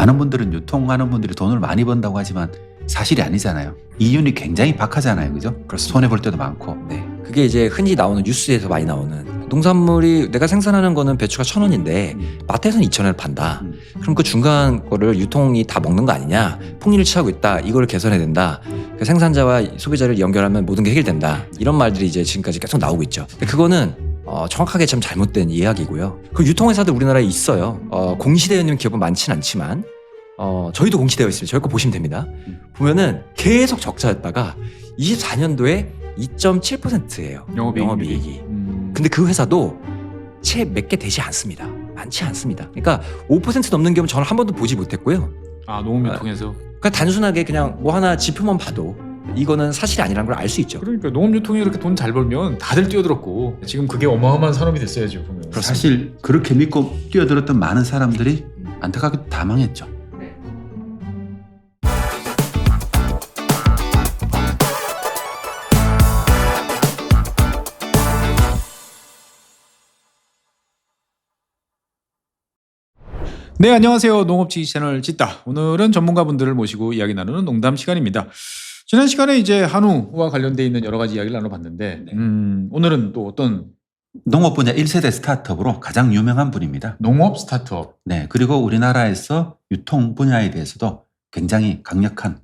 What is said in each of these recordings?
많은 분들은 유통하는 분들이 돈을 많이 번다고 하지만 사실이 아니잖아요. 이윤이 굉장히 박하잖아요. 그죠? 그렇습니다. 손해볼 때도 많고. 네. 그게 이제 흔히 나오는 뉴스에서 많이 나오는 농산물이 내가 생산하는 거는 배추가 1,000원인데 마트에서는 2,000원을 판다. 그럼 그 중간 거를 유통이 다 먹는 거 아니냐? 폭리를 취하고 있다. 이걸 개선해야 된다. 그 생산자와 소비자를 연결하면 모든 게 해결된다. 이런 말들이 이제 지금까지 계속 나오고 있죠. 근데 그거는 정확하게 참 잘못된 이야기고요. 그 유통회사들 우리나라에 있어요. 공시되어 있는 기업은 많지는 않지만 저희도 공시되어 있습니다. 저희 거 보시면 됩니다. 보면은 계속 적자였다가 24년도에 2.7%예요. 영업이익이. 근데 그 회사도 채 몇 개 되지 않습니다. 많지 않습니다. 그러니까 5% 넘는 기업은 저는 한 번도 보지 못했고요. 아, 농업유통에서. 그러니까 단순하게 그냥 뭐 하나 지표만 봐도 이거는 사실이 아니라는 걸 알 수 있죠. 그러니까 농업유통이 이렇게 돈 잘 벌면 다들 뛰어들었고 지금 그게 어마어마한 산업이 됐어야죠. 보면. 사실 그렇게 믿고 뛰어들었던 많은 사람들이 안타깝게도 다 망했죠. 네, 안녕하세요. 농업지기 채널 찢다. 오늘은 전문가분들을 모시고 이야기 나누는 농담 시간입니다. 지난 시간에 이제 한우와 관련돼 있는 여러 가지 이야기를 나눠봤는데 오늘은 또 어떤 농업 분야 1세대 스타트업으로 가장 유명한 분입니다. 농업 스타트업. 네, 그리고 우리나라에서 유통 분야에 대해서도 굉장히 강력한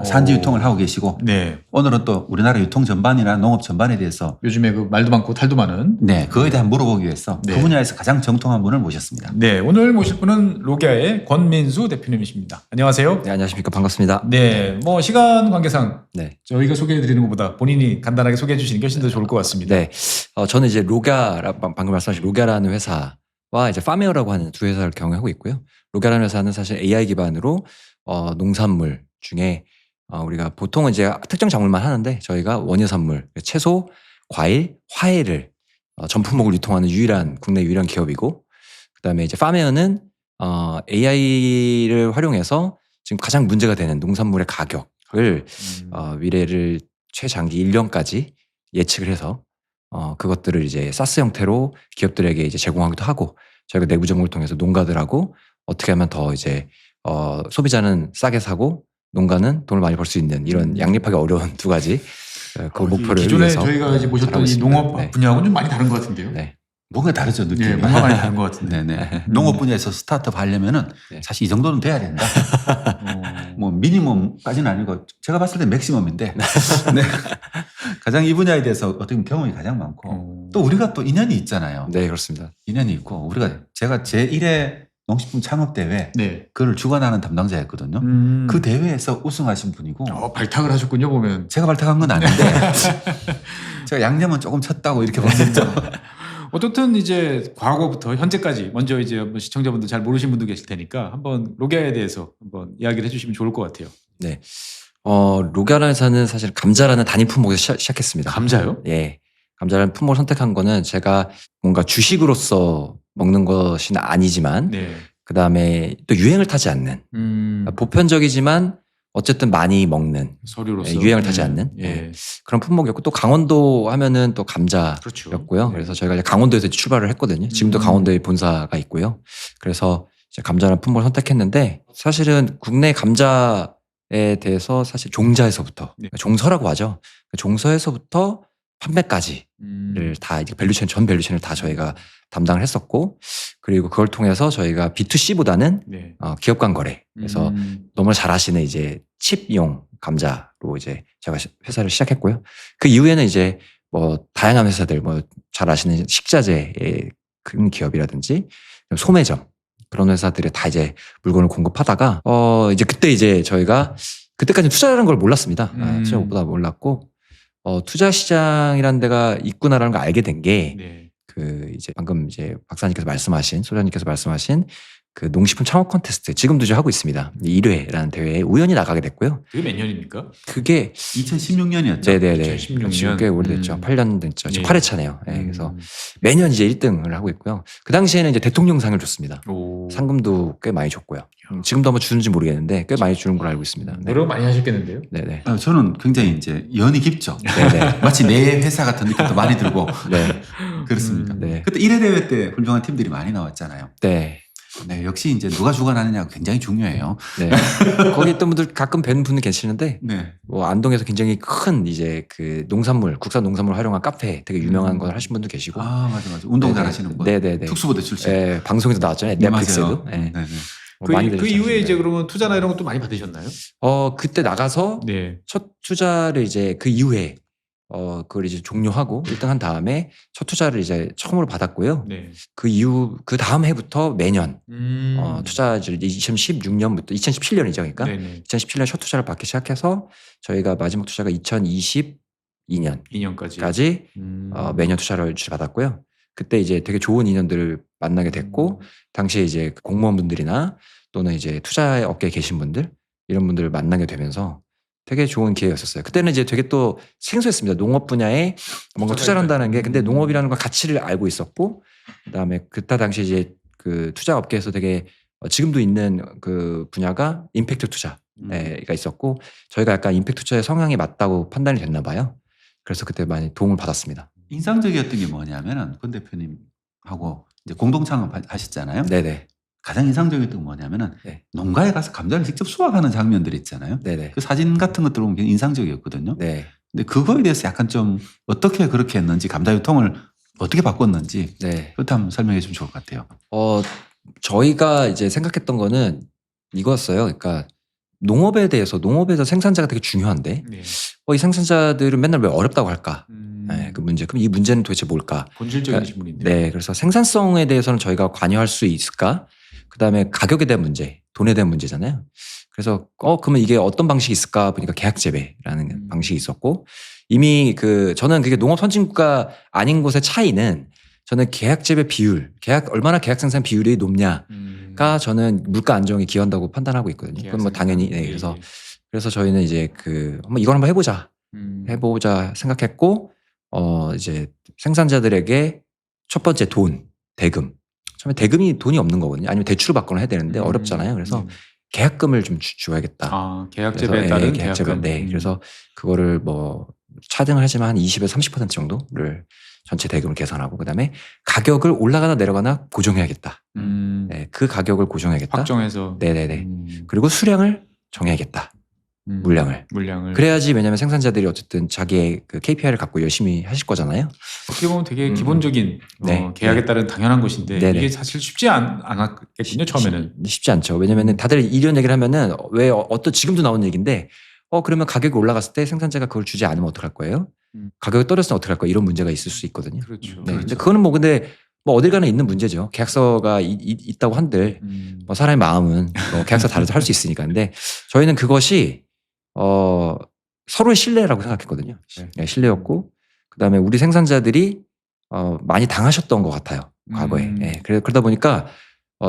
산지 유통을 하고 계시고 네. 오늘은 또 우리나라 유통 전반이나 농업 전반에 대해서 요즘에 그 말도 많고 탈도 많은 네, 그거에 대한 물어보기 위해서 네. 그 분야에서 가장 정통한 분을 모셨습니다. 네, 오늘 모실 분은 로기아의 권민수 대표님이십니다. 안녕하세요. 네, 안녕하십니까. 반갑습니다. 네, 뭐 시간 관계상 네. 저희가 소개해드리는 것보다 본인이 간단하게 소개해 주시는 게 훨씬 더 좋을 것 같습니다. 네. 저는 이제 방금 말씀하신 로갸라는 회사와 이제 파메어라고 하는 두 회사를 경영하고 있고요. 로갸라는 회사는 사실 AI 기반으로 농산물 중에 우리가 보통은 이제 특정 작물만 하는데 저희가 원예산물, 채소, 과일, 화해를 전 품목을 유통하는 국내 유일한 기업이고, 그다음에 이제 파메어는 AI를 활용해서 지금 가장 문제가 되는 농산물의 가격을 미래를 최장기 1년까지 예측을 해서 그것들을 이제 사스 형태로 기업들에게 이제 제공하기도 하고, 저희가 내부 정보를 통해서 농가들하고 어떻게 하면 더 이제 소비자는 싸게 사고 농가는 돈을 많이 벌 수 있는 이런 양립하기 어려운 두 가지 그 목표를 기존에 위해서 저희가 이제 모셨던 이 농업 네. 분야하고는 좀 많이 다른 것 같은데요. 네. 뭔가 다르죠, 느낌이. 네, 뭔가 많이 다른 것 같은데. 네네. 농업 분야에서 스타트업 하려면은 네. 사실 이 정도는 돼야 된다. 뭐 미니멈까지는 아니고 제가 봤을 때 맥시멈인데 네. 가장 이 분야에 대해서 어떻게 보면 경험이 가장 많고 또 우리가 또 인연이 있잖아요. 네, 그렇습니다. 인연이 있고 제가 제1회 농식품 창업 대회 네. 그걸 주관하는 담당자였거든요. 그 대회에서 우승하신 분이고 발탁을 하셨군요, 보면. 제가 발탁한 건 아닌데 제가 양념은 조금 쳤다고 이렇게 봤었죠. 어떻든 이제 과거부터 현재까지 먼저 이제 시청자분들 잘 모르신 분도 계실 테니까 한번 로기아에 대해서 한번 이야기를 해주시면 좋을 것 같아요. 네. 로갸라는 회사는 사실 감자라는 단위 품목에서 시작했습니다. 감자요? 예. 감자라는 품목을 선택한 거는 제가 뭔가 주식으로서 먹는 것은 아니지만 네. 그다음에 또 유행을 타지 않는 보편적이지만 어쨌든 많이 먹는 서류로서 유행을 타지 않는 예. 그런 품목이었고, 또 강원도 하면은 또 감자였고요. 그렇죠. 네. 그래서 저희가 이제 강원도에서 출발을 했거든요. 지금도 강원도에 본사가 있고요. 그래서 이제 감자라는 품목을 선택했는데, 사실은 국내 감자에 대해서 사실 종자에서부터 네. 종서라고 하죠. 종서에서부터 판매까지를 다 이제 전 밸류체인을 다 저희가 담당을 했었고, 그리고 그걸 통해서 저희가 B2C보다는 네. 기업 간 거래. 그래서 너무 잘 아시는 이제 칩용 감자로 이제 제가 회사를 시작했고요. 그 이후에는 이제 뭐 다양한 회사들, 뭐 잘 아시는 식자재의 큰 기업이라든지 소매점, 그런 회사들에 다 이제 물건을 공급하다가 이제 그때 이제 저희가 그때까지 투자라는 걸 몰랐습니다. 투자보다 몰랐고, 투자 시장이라는 데가 있구나라는 걸 알게 된 게 네. 이제 방금 이제 소장님께서 말씀하신 그 농식품 창업 콘테스트, 지금도 이제 하고 있습니다. 1회라는 대회에 우연히 나가게 됐고요. 그게 몇 년입니까? 그게 2016년이었죠. 네네네. 2016년. 지금 꽤 오래됐죠. 8년 됐죠. 지금 네. 8회차네요. 네, 그래서 매년 이제 1등을 하고 있고요. 그 당시에는 이제 대통령상을 줬습니다. 상금도 꽤 많이 줬고요. 지금도 아마 주는지 모르겠는데 꽤 많이 주는 걸로 알고 있습니다. 네. 노력 많이 하셨겠는데요? 네네. 저는 굉장히 이제 연이 깊죠. 네네. 마치 내 회사 같은 느낌도 많이 들고 네. 그렇습니다. 네. 그때 1회 대회 때 훌륭한 팀들이 많이 나왔잖아요. 네. 네, 역시 이제 누가 주관하느냐가 굉장히 중요해요. 네. 거기 있던 분들 가끔 뵌 분은 계시는데 네. 뭐 안동에서 굉장히 큰 이제 그 농산물, 국산 농산물 활용한 카페 되게 유명한 걸 하신 분도 계시고. 아, 맞아. 운동 네네. 잘하시는 분. 네네네. 특수부대 출신. 네, 방송에도 나왔잖아요. 네, 넷플릭스에도. 맞아요. 네. 네네. 많이 그 이후에 들으셨죠. 이제 그러면 투자나 이런 것도 많이 받으셨나요? 그때 나가서 네. 첫 투자를 이제 그 이후에 그걸 이제 종료하고 1등 한 다음에 첫 투자를 이제 처음으로 받았고요. 네. 그 이후 그 다음 해부터 매년 투자를 2016년부터 2017년이죠. 그러니까 네네. 2017년 첫 투자를 받기 시작해서 저희가 마지막 투자가 2022년까지 2년까지. 매년 투자를 받았고요. 그때 이제 되게 좋은 인연들을 만나게 됐고 당시에 이제 공무원분들이나 또는 이제 투자 업계에 계신 분들 이런 분들을 만나게 되면서 되게 좋은 기회였었어요. 그때는 이제 되게 또 생소했습니다. 농업 분야에 뭔가 투자를 한다는 게 근데 농업이라는 건 가치를 알고 있었고 그다음에 그때 당시 이제 그 투자 업계에서 되게 지금도 있는 그 분야가 임팩트 투자가 있었고 저희가 약간 임팩트 투자의 성향이 맞다고 판단이 됐나 봐요. 그래서 그때 많이 도움을 받았습니다. 인상적이었던 게 뭐냐면은 권 대표님하고 이제 공동 창업하셨잖아요. 네네. 가장 인상적이었던 게 뭐냐면은 네. 농가에 가서 감자를 직접 수확하는 장면들 있잖아요. 네네. 그 사진 같은 것들 보면 굉장히 인상적이었거든요. 네. 근데 그거에 대해서 약간 좀 어떻게 그렇게 했는지 감자 유통을 어떻게 바꿨는지 네. 그것도 한번 설명해 주면 좋을 것 같아요. 저희가 이제 생각했던 거는 이거였어요. 그러니까 농업에서 생산자가 되게 중요한데 네. 이 생산자들은 맨날 왜 어렵다고 할까? 네, 그 문제. 그럼 이 문제는 도대체 뭘까? 본질적인 질문인데. 네, 그래서 생산성에 대해서는 저희가 관여할 수 있을까? 그다음에 가격에 대한 문제, 돈에 대한 문제잖아요. 그래서 그러면 이게 어떤 방식이 있을까 보니까 계약 재배라는 방식이 있었고 이미 저는 그게 농업 선진국가 아닌 곳의 차이는 저는 계약 재배 비율, 얼마나 계약 생산 비율이 높냐가 저는 물가 안정에 기여한다고 판단하고 있거든요. 그건 뭐 당연히 네, 그래서 저희는 이제 이걸 한번 해보자 생각했고 이제 생산자들에게 첫 번째 대금. 처음에 대금이 돈이 없는 거거든요. 아니면 대출을 받거나 해야 되는데 어렵잖아요. 그래서 계약금을 좀 줘야겠다. 아, 계약 재배에 따른 계약금. 네. 그래서 그거를 뭐 차등을 하지만 한 20에서 30% 정도를 전체 대금을 계산하고 그다음에 가격을 올라가나 내려가나 고정해야겠다. 네, 그 가격을 고정해야겠다. 확정해서. 네네네. 그리고 수량을 정해야겠다. 물량을. 그래야지 왜냐하면 생산자들이 어쨌든 자기의 그 KPI를 갖고 열심히 하실 거잖아요. 어떻게 보면 되게 기본적인 네. 계약에 따른 당연한 것인데 네네. 이게 사실 쉽지 않았겠군요. 처음에는. 쉽지 않죠. 왜냐하면 다들 이런 얘기를 하면은 왜 지금도 나오는 얘기인데 그러면 가격이 올라갔을 때 생산자가 그걸 주지 않으면 어떡할 거예요? 가격이 떨어졌으면 어떡할 거예요? 이런 문제가 있을 수 있거든요. 그렇죠. 네. 근데 그거는 근데 어딜 가나 있는 문제죠. 계약서가 있다고 한들 뭐 사람의 마음은 계약서 다르도 할 수 있으니까. 근데 저희는 그것이 서로의 신뢰라고 생각했거든요. 네, 신뢰였고 그다음에 우리 생산자들이 많이 당하셨던 것 같아요. 과거에. 네, 그러다 보니까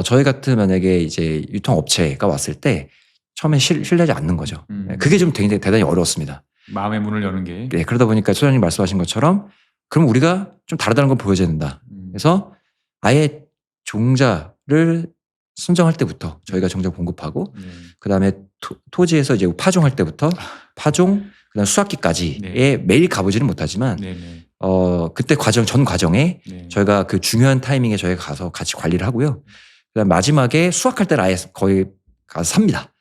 저희 같은 만약에 이제 유통업체가 왔을 때 처음에 신뢰하지 않는 거죠. 네, 그게 좀 굉장히 대단히 어려웠습니다. 마음의 문을 여는 게. 네, 그러다 보니까 소장님 말씀하신 것처럼 그럼 우리가 좀 다르다는 걸 보여줘야 된다. 그래서 아예 종자를 선정할 때부터 저희가 종자 공급하고 그다음에 토지에서 이제 파종할 때부터 파종 그다음 수확기까지에 매일 가보지는 못하지만 그때 전 과정에 저희가 그 중요한 타이밍에 저희가 가서 같이 관리를 하고요. 그다음 마지막에 수확할 때는 아예 거의 가서 삽니다.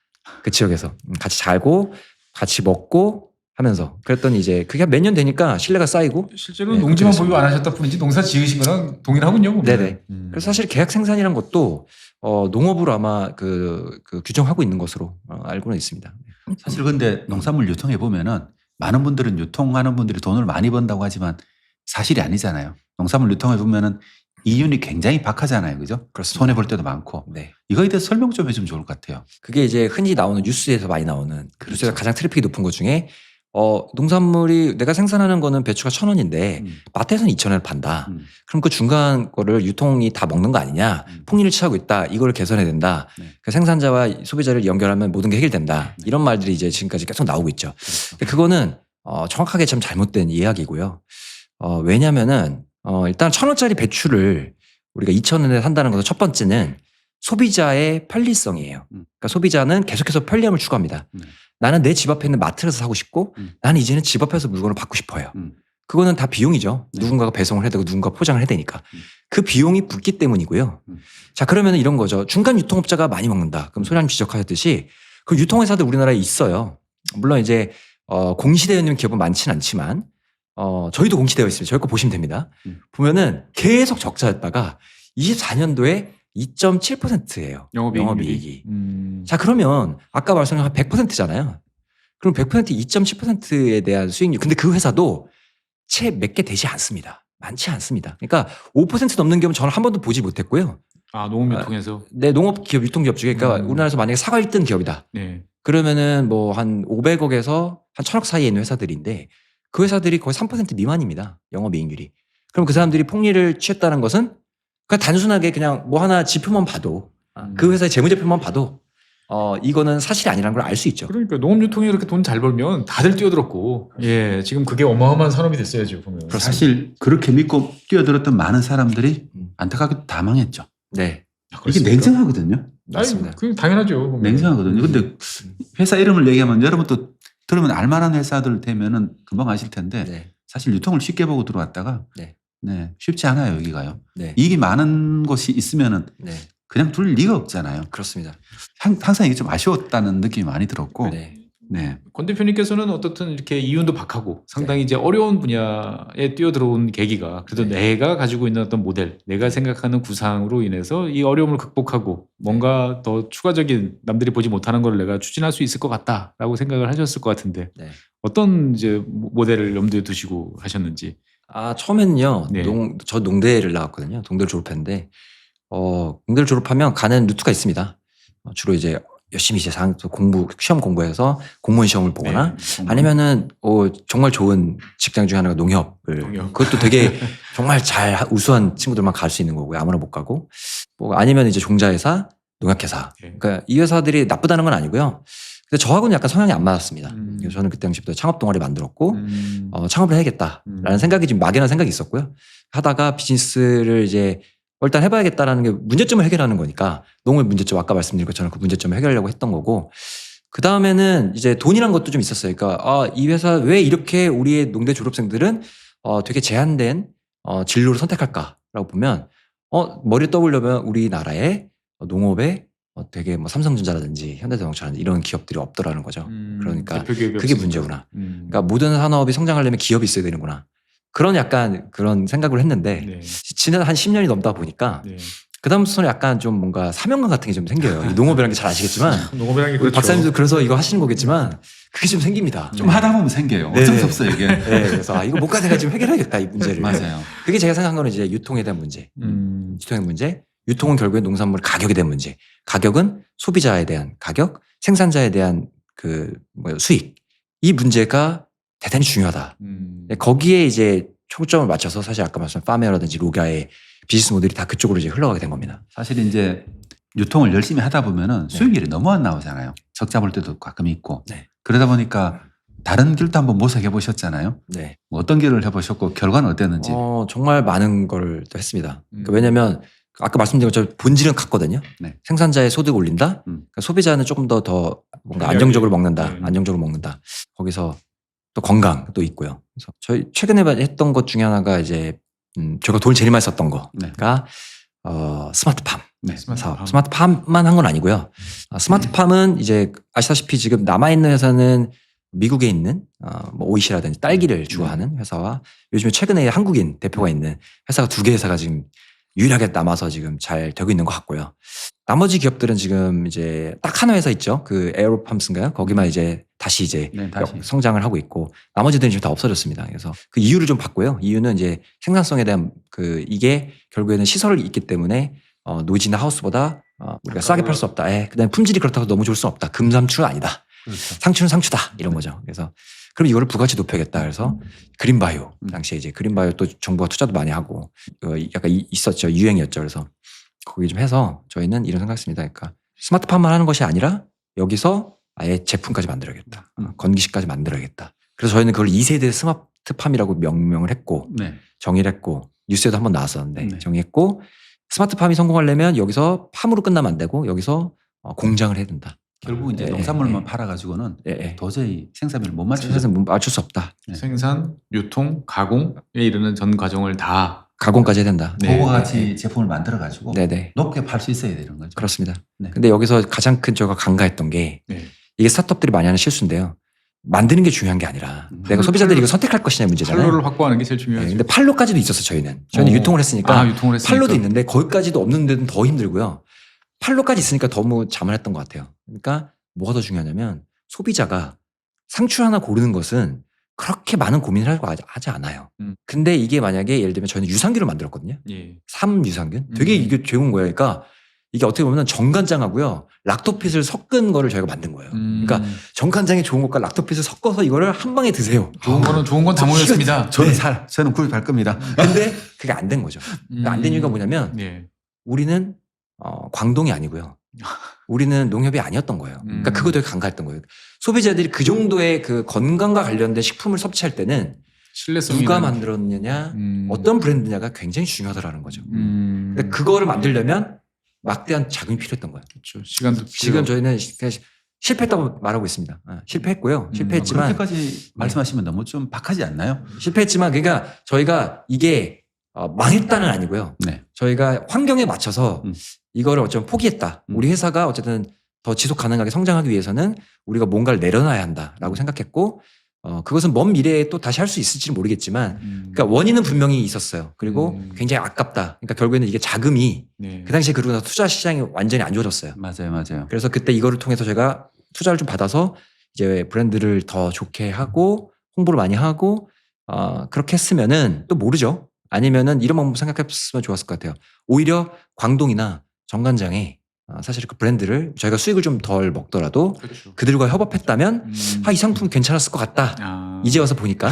그 지역에서 같이 자고 같이 먹고 하면서 그랬더니 이제 그게 몇 년 되니까 신뢰가 쌓이고 실제로 농지만 보유 안 하셨다 뿐이지 농사 지으신 거랑 동일하군요. 네네. 그래서 사실 계약 생산이란 것도 농업으로 아마 그 규정하고 있는 것으로 알고는 있습니다. 사실 근데 농산물 유통해 보면은 많은 분들은 유통하는 분들이 돈을 많이 번다고 하지만 사실이 아니잖아요. 농산물 유통해 보면은 이윤이 굉장히 박하잖아요. 그죠? 그렇습니다. 손해 볼 때도 많고. 네. 이거에 대해서 설명 좀 해주면 좋을 것 같아요. 그게 이제 흔히 나오는 뉴스에서 많이 나오는 뉴스에서 가장 트래픽이 높은 것 중에 농산물이 내가 생산하는 거는 배추가 1,000원인데 마트에서는 2,000원을 판다. 그럼 그 중간 거를 유통이 다 먹는 거 아니냐. 폭리를 취하고 있다. 이걸 개선해야 된다. 그 생산자와 소비자를 연결하면 모든 게 해결된다. 이런 말들이 이제 지금까지 계속 나오고 있죠. 근데 그거는 정확하게 참 잘못된 이야기고요. 왜냐면은 일단 1,000원짜리 배추를 우리가 2,000원에 산다는 것은 첫 번째는 소비자의 편리성이에요. 그러니까 소비자는 계속해서 편리함을 추구합니다. 나는 내 집 앞에 있는 마트에서 사고 싶고 나는 이제는 집 앞에서 물건을 받고 싶어요. 그거는 다 비용이죠. 네. 누군가가 배송을 해야 되고 누군가 포장을 해야 되니까. 그 비용이 붙기 때문이고요. 자, 그러면 이런 거죠. 중간 유통업자가 많이 먹는다. 그럼 소장님 지적하셨듯이 그 유통회사들 우리나라에 있어요. 물론 이제 공시되어 있는 기업은 많지는 않지만 저희도 공시되어 있습니다. 저희 거 보시면 됩니다. 보면은 계속 적자였다가 24년도에 2.7%예요. 영업이익이. 자, 그러면 아까 말씀하신 100%잖아요. 그럼 100% 2.7%에 대한 수익률. 근데 그 회사도 채 몇 개 되지 않습니다. 많지 않습니다. 그러니까 5% 넘는 기업은 저는 한 번도 보지 못했고요. 아, 농업유통에서. 네, 농업기업, 유통기업 중에 그러니까 우리나라에서 만약에 사과 1등 기업이다. 네. 그러면은 뭐 한 500억에서 한 1000억 사이에 있는 회사들인데 그 회사들이 거의 3% 미만입니다. 영업이익률이. 그럼 그 사람들이 폭리를 취했다는 것은 그냥 단순하게 그냥 뭐 하나 지표만 봐도 그 회사의 재무제표만 봐도 이거는 사실이 아니라는 걸 알 수 있죠. 그러니까 농업유통이 그렇게 돈 잘 벌면 다들 뛰어들었고, 예, 지금 그게 어마어마한 산업이 됐어야죠, 보면. 그렇습니다. 사실 그렇게 믿고 뛰어들었던 많은 사람들이 안타깝게도 다 망했죠. 네, 이게 냉정하거든요. 맞습니다. 그 당연하죠. 보면. 냉정하거든요. 근데 회사 이름을 얘기하면 여러분도 들으면 알만한 회사들 되면은 금방 아실 텐데 네, 사실 유통을 쉽게 보고 들어왔다가 네. 네, 쉽지 않아요, 여기가요. 네, 이익이 많은 곳이 있으면은 네, 그냥 둘 리가 없잖아요. 그렇습니다. 항상 이게 좀 아쉬웠다는 느낌이 많이 들었고. 네, 네. 권 대표님께서는 어떻든 이렇게 이윤도 박하고 상당히 이제 어려운 분야에 뛰어들어온 계기가 그래도 네. 내가 가지고 있는 어떤 모델, 내가 생각하는 구상으로 인해서 이 어려움을 극복하고 뭔가 더 추가적인 남들이 보지 못하는 걸 내가 추진할 수 있을 것 같다라고 생각을 하셨을 것 같은데 네. 어떤 이제 모델을 염두에 두시고 하셨는지. 아, 처음에는요, 네. 저 농대를 나왔거든요. 농대를 졸업했는데, 농대를 졸업하면 가는 루트가 있습니다. 주로 이제 열심히 이제 시험 공부해서 공무원 시험을 보거나 아니면은, 정말 좋은 직장 중에 하나가 농협을. 농협. 그것도 되게 정말 잘 우수한 친구들만 갈 수 있는 거고요. 아무나 못 가고. 뭐 아니면 이제 종자회사, 농약회사. 네. 그러니까 이 회사들이 나쁘다는 건 아니고요. 근데 저하고는 약간 성향이 안 맞았습니다. 음. 그래서 저는 그때 당시부터 창업 동아리 만들었고, 창업을 해야겠다라는 생각이 좀 막연한 생각이 있었고요. 하다가 비즈니스를 이제 일단 해봐야겠다라는 게 문제점을 해결하는 거니까 농업 문제점 아까 말씀드린 것처럼 그 문제점을 해결하려고 했던 거고 그 다음에는 이제 돈이란 것도 좀 있었어요. 그러니까 이 회사 왜 이렇게 우리의 농대 졸업생들은 되게 제한된 진로를 선택할까라고 보면 머리에 떠오르면 우리나라의 농업에 되게 뭐 삼성전자라든지 현대자동차라든지 이런 기업들이 없더라는 거죠. 그러니까 대표 기업이 그게 없으니까. 문제구나. 그러니까 모든 산업이 성장하려면 기업이 있어야 되는구나. 그런 약간 그런 생각을 했는데 네. 지난 한 10년이 넘다 보니까 네. 그다음부터는 약간 좀 뭔가 사명감 같은 게 좀 생겨요. 이 농업이라는 게 잘 아시겠지만 농업이라는 게 우리 그렇죠. 박사님도 그래서 이거 하시는 거겠지만 그게 좀 생깁니다. 좀 하다 보면 생겨요. 네. 어쩔 수 없어요, 이게. 네, 그래서 이거 뭔가 내가 지금 해결해야겠다 이 문제를. 맞아요. 그게 제가 생각한 거는 이제 유통에 대한 문제, 유통의 문제, 유통은 결국엔 농산물 가격에 대한 문제. 가격은 소비자에 대한 가격, 생산자에 대한 수익. 이 문제가 대단히 중요하다. 거기에 이제 초점을 맞춰서 사실 아까 말씀한 파메어라든지 로가의 비즈니스 모델이 다 그쪽으로 이제 흘러가게 된 겁니다. 사실 이제 유통을 열심히 하다 보면은 수익률이 너무 안 나오잖아요. 적자 볼 때도 가끔 있고. 네. 그러다 보니까 다른 길도 한번 모색해 보셨잖아요. 네. 뭐 어떤 길을 해보셨고 결과는 어땠는지. 정말 많은 걸 또 했습니다. 그러니까 왜냐하면 아까 말씀드린 것처럼 본질은 같거든요. 네. 생산자의 소득 올린다. 그러니까 소비자는 조금 더 뭔가 안정적으로 먹는다. 안정적으로 먹는다. 거기서 또 건강 또 있고요. 그래서 저희 최근에 했던 것 중에 하나가 이제 제가 돈을 제일 많이 썼던 거가 스마트팜. 네. 사업. 스마트팜만 한 건 아니고요. 스마트팜은 이제 아시다시피 지금 남아있는 회사는 미국에 있는 뭐 오이시라든지 딸기를 주화하는 회사와 요즘에 최근에 한국인 대표가 있는 회사가 두 개 회사가 지금 유일하게 남아서 지금 잘 되고 있는 것 같고요. 나머지 기업들은 지금 이제 딱 하나 회사 있죠. 그 에어로팜스인가요? 거기만 이제 다시 다시. 성장을 하고 있고 나머지들은 지금 다 없어졌습니다. 그래서 그 이유를 좀 봤고요. 이유는 이제 생산성에 대한 이게 결국에는 시설이 있기 때문에 노지나 하우스보다 우리가 싸게 팔 수 없다. 그다음에 품질이 그렇다고 너무 좋을 수 없다. 금삼추는 아니다. 그렇죠. 상추는 상추다. 이런 거죠. 그래서 그럼 이거를 부가치 높여야겠다. 그래서 그린바이오 당시에 이제 그린바이오 또 정부가 투자도 많이 하고 약간 있었죠. 유행이었죠. 그래서 거기 좀 해서 저희는 이런 생각했습니다. 그러니까 스마트팜만 하는 것이 아니라 여기서 아예 제품까지 만들어야겠다. 건기식까지 만들어야겠다. 그래서 저희는 그걸 2세대 스마트팜이라고 명명을 했고 네. 정의를 했고 뉴스에도 한번 나왔었는데 네. 정의했고 스마트팜이 성공하려면 여기서 팜으로 끝나면 안 되고 여기서 공장을 해야 된다. 결국 이제 농산물만 팔아가지고는 도저히 생산비를 못 맞추죠. 생산 맞출 수 없다. 생산, 유통, 가공에 이르는 전 과정을 다 가공까지 해야 된다. 그와 같이 제품을 만들어가지고 네네. 높게 팔 수 있어야 되는 거죠. 그렇습니다. 네. 근데 여기서 가장 큰 저가 간과했던 게 이게 스타트업들이 많이 하는 실수인데요. 만드는 게 중요한 게 아니라 내가 소비자들이 이거 선택할 것이냐 문제잖아요. 판로를 확보하는 게 제일 중요하죠. 근데 판로까지도 있었어 저희는. 저희는 유통을 했으니까 유통을 했으니까. 판로도 있는데 거기까지도 없는 데는 더 힘들고요. 판로까지 있으니까 너무 자만했던 것 같아요. 그러니까 뭐가 더 중요하냐면 소비자가 상추 하나 고르는 것은 그렇게 많은 고민을 하고 하지 않아요. 근데 이게 만약에 예를 들면 저희는 유산균을 만들었거든요. 삼유산균. 되게 이게 좋은 거예요. 그러니까 이게 어떻게 보면 정간장하고요. 락토핏을 섞은 거를 저희가 만든 거예요. 그러니까 정간장이 좋은 것과 락토핏을 섞어서 이거를 한 방에 드세요. 좋은 건 다 모였습니다. 저는 구입할 겁니다. 근데 그게 안 된 거죠. 그러니까 안 된 이유가 뭐냐면 우리는 광동이 아니고요. 우리는 농협이 아니었던 거예요. 그러니까 그거 되게 간과했던 거예요. 소비자들이 그 정도의 그 건강과 관련된 식품을 섭취할 때는 신뢰성이 누가 만들었느냐, 어떤 브랜드냐가 굉장히 중요하다라는 거죠. 근데 그거를 만들려면 막대한 자금이 필요했던 거예요. 그렇죠. 시간도 지금 저희는 그냥 실패했다고 말하고 있습니다. 실패했고요. 실패했지만 그렇게까지 말씀하시면 너무 좀 박하지 않나요? 실패했지만 그러니까 저희가 이게 망했다는 아니고요. 네. 저희가 환경에 맞춰서 이거를 어쩌면 포기했다. 우리 회사가 어쨌든 더 지속 가능하게 성장하기 위해서는 우리가 뭔가를 내려놔야 한다라고 생각했고 그것은 먼 미래에 또 다시 할 수 있을지는 모르겠지만 그러니까 원인은 분명히 있었어요. 그리고 굉장히 아깝다. 그러니까 결국에는 이게 자금이 그 당시에 그러고 나서 투자 시장이 완전히 안 좋아졌어요. 맞아요. 그래서 그때 이거를 통해서 제가 투자를 좀 받아서 이제 브랜드를 더 좋게 하고 홍보를 많이 하고 그렇게 했으면은 또 모르죠. 아니면은 이런 방법 생각했으면 좋았을 것 같아요. 오히려 광동이나 정관장에 사실 그 브랜드를 저희가 수익을 좀 덜 먹더라도 그렇죠. 그들과 협업했다면 이 상품 괜찮았을 것 같다. 이제 와서 보니까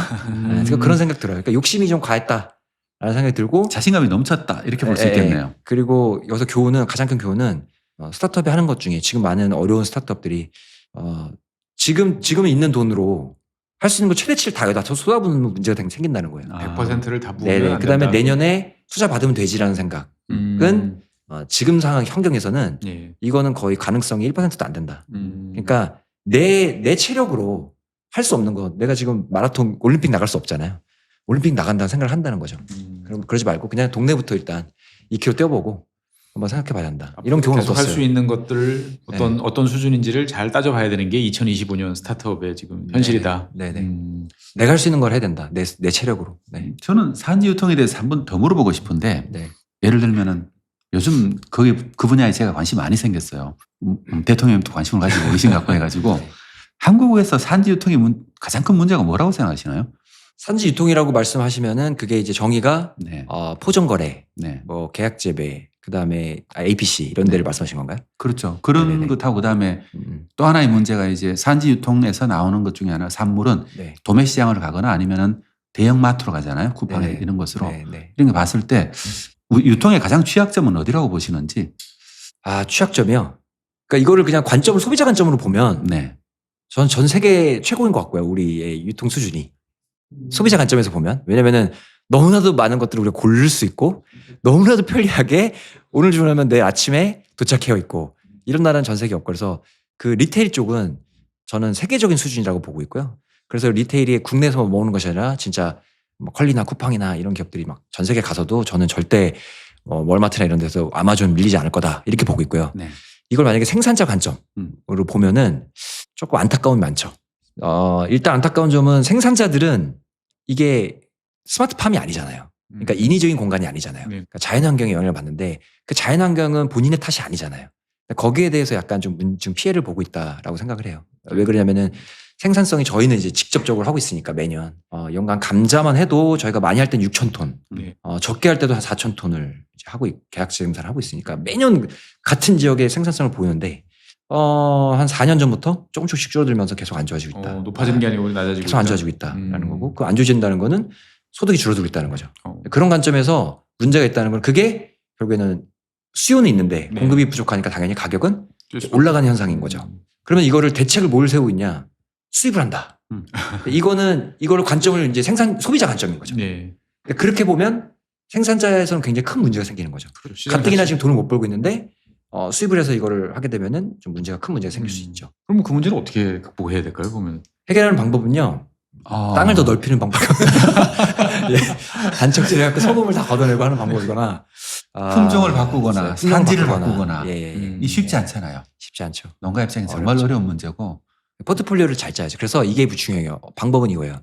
그런 생각 들어요. 그러니까 욕심이 좀 과했다라는 생각이 들고 자신감이 넘쳤다 이렇게 볼 수 있겠네요. 그리고 여기서 교훈은 가장 큰 교훈은 스타트업이 하는 것 중에 지금 많은 어려운 스타트업들이 지금 있는 돈으로 할 수 있는 거 최대치를 다 여기다 쏟아부는 문제가 생긴다는 거예요. 100%를 다 부으면 네네. 안 그다음에 된다. 내년에 투자 받으면 되지라는 생각은 지금 상황 환경에서는 이거는 거의 가능성이 1%도 안 된다. 그러니까 내 체력으로 할 수 없는 거 내가 지금 마라톤 올림픽 나갈 수 없잖아요. 올림픽 나간다는 생각을 한다는 거죠. 그럼 그러지 말고 그냥 동네부터 일단 2km 뛰어보고 한번 생각해 봐야 한다. 이런 경우는 계속 없었어요. 할 수 있는 것들을 어떤 수준인지를 잘 따져봐야 되는 게 2025년 스타트업의 지금 현실이다. 네네. 내가 할 수 있는 걸 해야 된다. 내 체력으로. 네. 저는 산지 유통에 대해서 한 번 더 물어보고 싶은데 네. 예를 들면은 요즘 그 분야에 제가 관심이 많이 생겼어요. 대통령님도 관심을 가지고 계신 것 같고 해가지고 한국에서 산지 유통의 가장 큰 문제가 뭐라고 생각하시나요? 산지 유통이라고 말씀하시면은 그게 이제 정의가 포정거래, 뭐 계약 재배, 그다음에 APC 이런 데를 말씀하신 건가요? 그렇죠. 그런 것하고 그다음에 또 하나의 문제가 이제 산지 유통에서 나오는 것 중에 하나 산물은 도매 시장을 가거나 아니면은 대형 마트로 가잖아요. 쿠팡에 이런 것으로 이런 거 봤을 때 유통의 가장 취약점은 어디라고 보시는지? 취약점이요. 그러니까 이거를 그냥 관점을 소비자 관점으로 보면 저는 전 세계 최고인 것 같고요. 우리의 유통 수준이. 소비자 관점에서 보면. 왜냐면은 너무나도 많은 것들을 우리가 고를 수 있고 너무나도 편리하게 오늘 주문하면 내일 아침에 도착해 있고 이런 나라는 전 세계 없고 그래서 그 리테일 쪽은 저는 세계적인 수준이라고 보고 있고요. 그래서 리테일이 국내에서 모으는 것이 아니라 진짜 뭐 컬리나 쿠팡이나 이런 기업들이 막 전 세계 가서도 저는 절대 월마트나 이런 데서 아마존 밀리지 않을 거다 이렇게 보고 있고요. 이걸 만약에 생산자 관점으로 보면은 조금 안타까움이 많죠. 일단 안타까운 점은 생산자들은 이게 스마트팜이 아니잖아요. 그러니까 인위적인 공간이 아니잖아요. 그러니까 자연환경에 영향을 받는데 그 자연환경은 본인의 탓이 아니잖아요. 거기에 대해서 약간 좀 피해를 보고 있다라고 생각을 해요. 왜 그러냐면은 생산성이 저희는 이제 직접적으로 하고 있으니까 매년 연간 감자만 해도 저희가 많이 할 땐 6,000톤, 적게 할 때도 한 4,000톤을 하고 계약 생산을 하고 있으니까 매년 같은 지역의 생산성을 보이는데 한 4년 전부터 조금씩 줄어들면서 계속 안 좋아지고 있다. 높아지는 게 아니고 낮아지고 계속 안 좋아지고 있다라는 거고 그 안 좋아진다는 거는 소득이 줄어들고 있다는 거죠. 그런 관점에서 문제가 있다는 건 그게 결국에는 수요는 있는데 공급이 부족하니까 당연히 가격은 올라가는 현상인 거죠. 그러면 이거를 대책을 뭘 세우고 있냐? 수입을 한다. 이거를 관점을 이제 소비자 관점인 거죠. 그렇게 보면 생산자에서는 굉장히 큰 문제가 생기는 거죠. 가뜩이나 지금 돈을 못 벌고 있는데 수입을 해서 이거를 하게 되면은 좀 큰 문제가 생길 수 있죠. 그럼 그 문제를 어떻게 극복해야 될까요? 보면 해결하는 방법은요. 땅을 더 넓히는 방법. 예. 단척질을 해갖고 소금을 다 걷어내고 하는 방법이거나 품종을 바꾸거나 산지를 바꾸거나 예. 이 쉽지 않잖아요. 쉽지 않죠. 농가 입장에서 정말 어려운 문제고 포트폴리오를 잘 짜야죠. 그래서 이게 중요해요. 방법은 이거예요.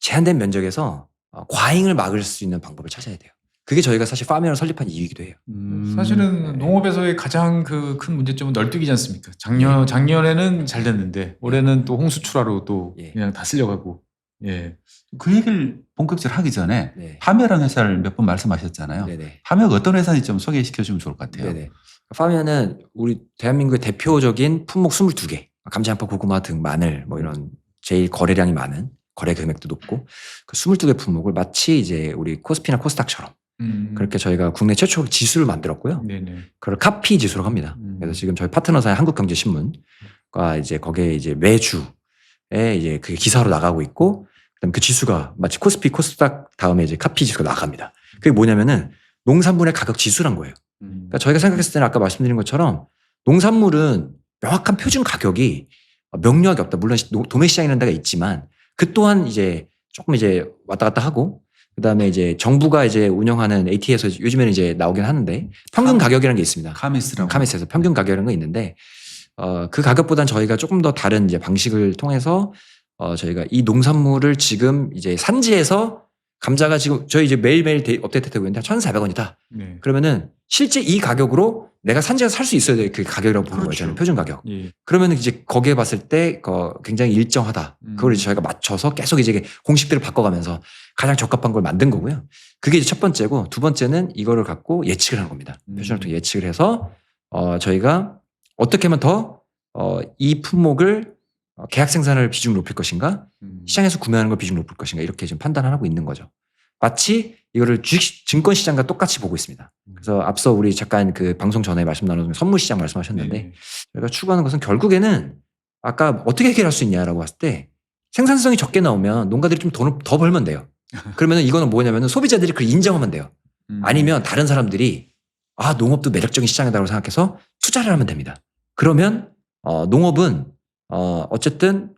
제한된 면적에서 과잉을 막을 수 있는 방법을 찾아야 돼요. 그게 저희가 사실 파미널을 설립한 이유이기도 해요. 사실은 농업에서의 가장 그 큰 문제점은 널뛰기지 않습니까? 작년에는 잘 됐는데 올해는 또 홍수출하로 또 그냥 다 쓸려가고. 예. 그 얘기를 본격적으로 하기 전에 파멸한 회사를 몇 번 말씀하셨잖아요. 파멸 어떤 회사인지 좀 소개시켜 주면 좋을 것 같아요. 파멸은 우리 대한민국의 대표적인 품목 22개. 감자, 양파, 고구마 등 마늘 뭐 이런 제일 거래량이 많은 거래 금액도 높고 그 22개 품목을 마치 이제 우리 코스피나 코스닥처럼 그렇게 저희가 국내 최초로 지수를 만들었고요. 그걸 카피 지수로 합니다. 그래서 지금 저희 파트너사의 한국경제신문과 이제 거기에 이제 매주에 이제 그게 기사로 나가고 있고 그다음에 그 지수가 마치 코스피, 코스닥 다음에 이제 카피 지수가 나갑니다. 그게 뭐냐면은 농산물의 가격 지수란 거예요. 그러니까 저희가 생각했을 때는 아까 말씀드린 것처럼 농산물은 명확한 표준 가격이 명료하게 없다. 물론 도매 시장이라는 데가 있지만 그 또한 이제 조금 이제 왔다 갔다 하고 그다음에 이제 정부가 이제 운영하는 AT에서 요즘에는 이제 나오긴 하는데 평균 가격이라는 게 있습니다. 카미스에서 평균 가격이라는 거 있는데 그 가격보다는 저희가 조금 더 다른 이제 방식을 통해서 저희가 이 농산물을 지금 이제 산지에서 감자가 지금 저희 이제 매일매일 업데이트 되고 있는데 1,400원이다. 그러면은 실제 이 가격으로 내가 산지에서 살 수 있어야 될 그 가격이라고 보는 거죠. 저는 표준 가격. 그러면 이제 거기에 봤을 때 굉장히 일정하다. 그걸 이제 저희가 맞춰서 계속 이제 공식들을 바꿔가면서 가장 적합한 걸 만든 거고요. 그게 이제 첫 번째고 두 번째는 이거를 갖고 예측을 하는 겁니다. 표준을 통해 예측을 해서 저희가 어떻게 하면 더 이 품목을 계약 생산을 비중을 높일 것인가 시장에서 구매하는 걸 비중을 높일 것인가 이렇게 지금 판단을 하고 있는 거죠. 마치 이거를 증권시장과 똑같이 보고 있습니다. 그래서 앞서 우리 잠깐 그 방송 전에 말씀 나누는 선물시장 말씀하셨는데 저희가 추구하는 것은 결국에는 아까 어떻게 해결할 수 있냐라고 했을 때 생산성이 적게 나오면 농가들이 좀 돈을 더 벌면 돼요. 그러면 이거는 뭐냐면 소비자들이 그걸 인정하면 돼요. 아니면 다른 사람들이 농업도 매력적인 시장이라고 생각해서 투자를 하면 됩니다. 그러면 농업은 어쨌든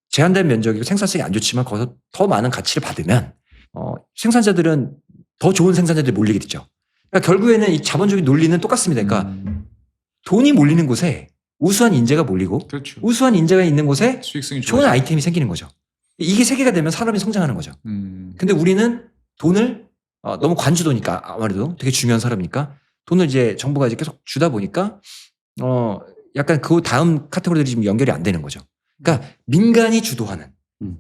제한된 면적이고 생산성이 안 좋지만 거기서 더 많은 가치를 받으면 생산자들은 더 좋은 생산자들이 몰리게 되죠. 그러니까 결국에는 이 자본주의 논리는 똑같습니다. 그러니까 돈이 몰리는 곳에 우수한 인재가 몰리고 우수한 인재가 있는 곳에 좋은 아이템이 생기는 거죠. 이게 세계가 되면 사람이 성장하는 거죠. 근데 우리는 돈을 너무 관주도니까 아무래도 되게 중요한 사람이니까 돈을 이제 정부가 이제 계속 주다 보니까 약간 그 다음 카테고리들이 지금 연결이 안 되는 거죠. 그러니까 민간이 주도하는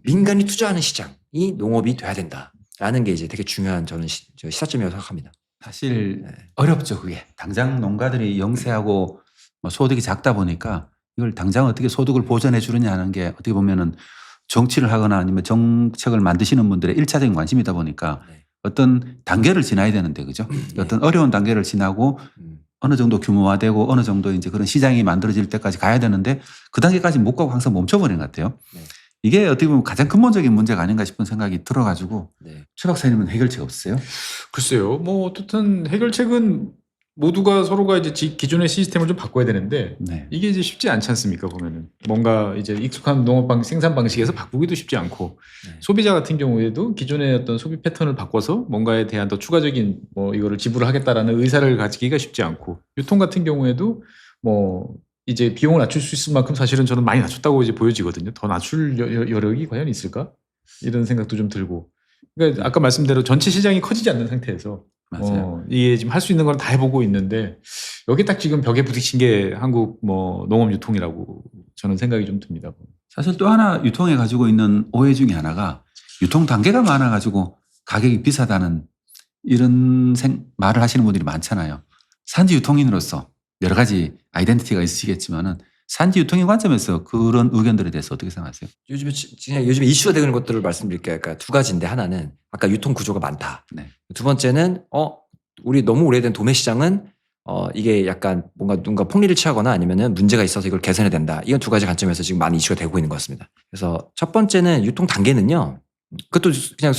민간이 투자하는 시장이 농업이 돼야 된다라는 게 이제 되게 중요한 저는 시사점이라고 생각합니다. 사실 어렵죠 그게. 당장 농가들이 영세하고 소득이 작다 보니까 이걸 당장 어떻게 소득을 보전해 주느냐 하는 게 어떻게 보면은 정치를 하거나 아니면 정책을 만드시는 분들의 1차적인 관심이다 보니까 어떤 단계를 지나야 되는데 그죠? 어떤 어려운 단계를 지나고 어느 정도 규모화되고 어느 정도 이제 그런 시장이 만들어질 때까지 가야 되는데 그 단계까지 못 가고 항상 멈춰버리는 것 같아요. 이게 어떻게 보면 가장 근본적인 문제가 아닌가 싶은 생각이 들어가지고 최 박사님은 해결책 없으세요? 글쎄요. 뭐 어떻든 해결책은 모두가 서로가 이제 기존의 시스템을 좀 바꿔야 되는데 이게 이제 쉽지 않지 않습니까? 보면은 뭔가 이제 익숙한 농업 생산 방식에서 바꾸기도 쉽지 않고 소비자 같은 경우에도 기존의 어떤 소비 패턴을 바꿔서 뭔가에 대한 더 추가적인 뭐 이거를 지불을 하겠다라는 의사를 가지기가 쉽지 않고 유통 같은 경우에도 뭐 이제 비용을 낮출 수 있을 만큼 사실은 저는 많이 낮췄다고 이제 보여지거든요. 더 낮출 여력이 과연 있을까? 이런 생각도 좀 들고. 그러니까 아까 말씀대로 전체 시장이 커지지 않는 상태에서 이게 지금 할 수 있는 건 다 해보고 있는데 여기 딱 지금 벽에 부딪힌 게 한국 뭐 농업 유통이라고 저는 생각이 좀 듭니다. 사실 또 하나 유통에 가지고 있는 오해 중에 하나가 유통 단계가 많아가지고 가격이 비싸다는 이런 말을 하시는 분들이 많잖아요. 산지 유통인으로서 여러 가지 아이덴티티가 있으시겠지만은 산지 유통인 관점에서 그런 의견들에 대해서 어떻게 생각하세요? 요즘에 이슈가 되는 것들을 말씀드릴게요. 그러니까 두 가지인데 하나는 아까 유통 구조가 많다. 두 번째는 우리 너무 오래된 도매 시장은 이게 약간 뭔가 폭리를 취하거나 아니면은 문제가 있어서 이걸 개선해야 된다. 이건 두 가지 관점에서 지금 많이 이슈가 되고 있는 것 같습니다. 그래서 첫 번째는 유통 단계는요. 그것도 그냥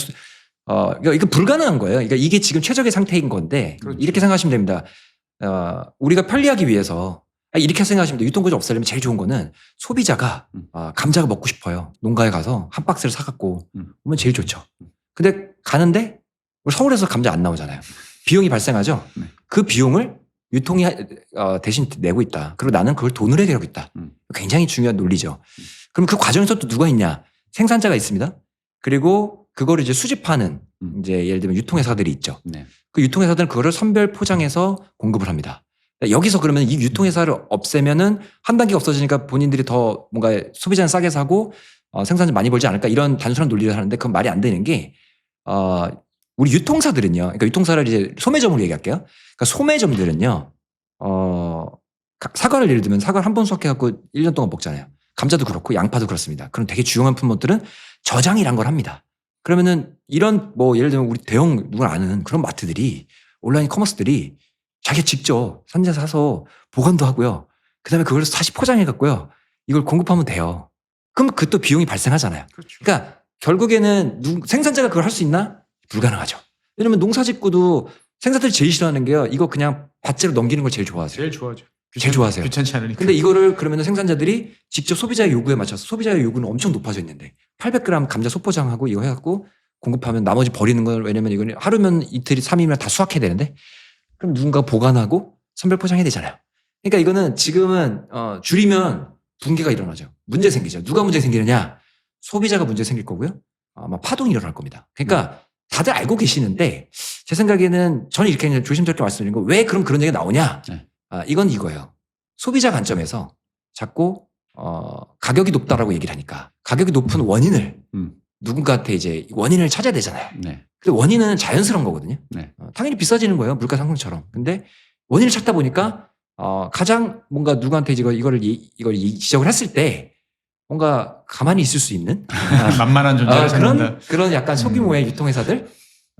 이거 불가능한 거예요. 그러니까 이게 지금 최적의 상태인 건데 이렇게 생각하시면 됩니다. 우리가 편리하기 위해서 이렇게 생각하시면 돼요. 유통구조 없애려면 제일 좋은 거는 소비자가 감자가 먹고 싶어요. 농가에 가서 한 박스를 사갖고 오면 제일 좋죠. 근데 가는데 서울에서 감자 안 나오잖아요. 비용이 발생하죠. 그 비용을 유통이 대신 내고 있다. 그리고 나는 그걸 돈으로 해결하고 있다. 굉장히 중요한 논리죠. 그럼 그 과정에서 또 누가 있냐? 생산자가 있습니다. 그리고 그거를 이제 수집하는 이제 예를 들면 유통회사들이 있죠. 네. 그 유통회사들은 그거를 선별 포장해서 공급을 합니다. 여기서 그러면 이 유통회사를 없애면은 한 단계가 없어지니까 본인들이 더 뭔가 소비자는 싸게 사고 생산자 많이 벌지 않을까 이런 단순한 논리를 하는데 그건 말이 안 되는 게 우리 유통사들은요. 그러니까 유통사를 이제 소매점으로 얘기할게요. 그러니까 소매점들은요. 사과를 예를 들면 사과를 한 번 수확해갖고 1년 동안 먹잖아요. 감자도 그렇고 양파도 그렇습니다. 그런 되게 주요한 품목들은 저장이란 걸 합니다. 그러면은 이런 뭐 예를 들면 우리 대형 누가 아는 그런 마트들이 온라인 커머스들이 자기가 직접 산지에서 사서 보관도 하고요. 그다음에 그걸 다시 포장해 갖고요. 이걸 공급하면 돼요. 그럼 그 또 비용이 발생하잖아요. 그렇죠. 그러니까 결국에는 생산자가 그걸 할 수 있나? 불가능하죠. 왜냐면 농사짓고도 생산자들이 제일 싫어하는 게요. 이거 그냥 밭재로 넘기는 걸 제일 좋아하세요. 제일 좋아하죠. 제일 좋아하세요. 귀찮지 않으니까. 근데 이거를 그러면 생산자들이 직접 소비자의 요구에 맞춰서 소비자의 요구는 엄청 높아져 있는데 800g 감자 소포장하고 이거 해갖고 공급하면 나머지 버리는 걸 왜냐면 이거는 하루면 이틀이 3일이면 다 수확해야 되는데 그럼 누군가 보관하고 선별 포장해야 되잖아요. 그러니까 이거는 지금은 줄이면 붕괴가 일어나죠. 문제 생기죠. 누가 문제 생기느냐? 소비자가 문제 생길 거고요. 아마 파동이 일어날 겁니다. 그러니까 다들 알고 계시는데 제 생각에는 저는 이렇게 그냥 조심스럽게 말씀드리는 거 왜 그럼 그런 얘기가 나오냐? 네. 이건 이거예요. 소비자 관점에서 자꾸 가격이 높다라고 얘기를 하니까 가격이 높은 원인을 누군가한테 이제 원인을 찾아야 되잖아요. 네. 근데 원인은 자연스러운 거거든요. 네. 당연히 비싸지는 거예요. 물가 상승처럼. 근데 원인을 찾다 보니까 가장 뭔가 누구한테 이거를 지적을 했을 때 뭔가 가만히 있을 수 있는 만만한 존재를 찾는다. 그런 약간 소규모의 유통회사들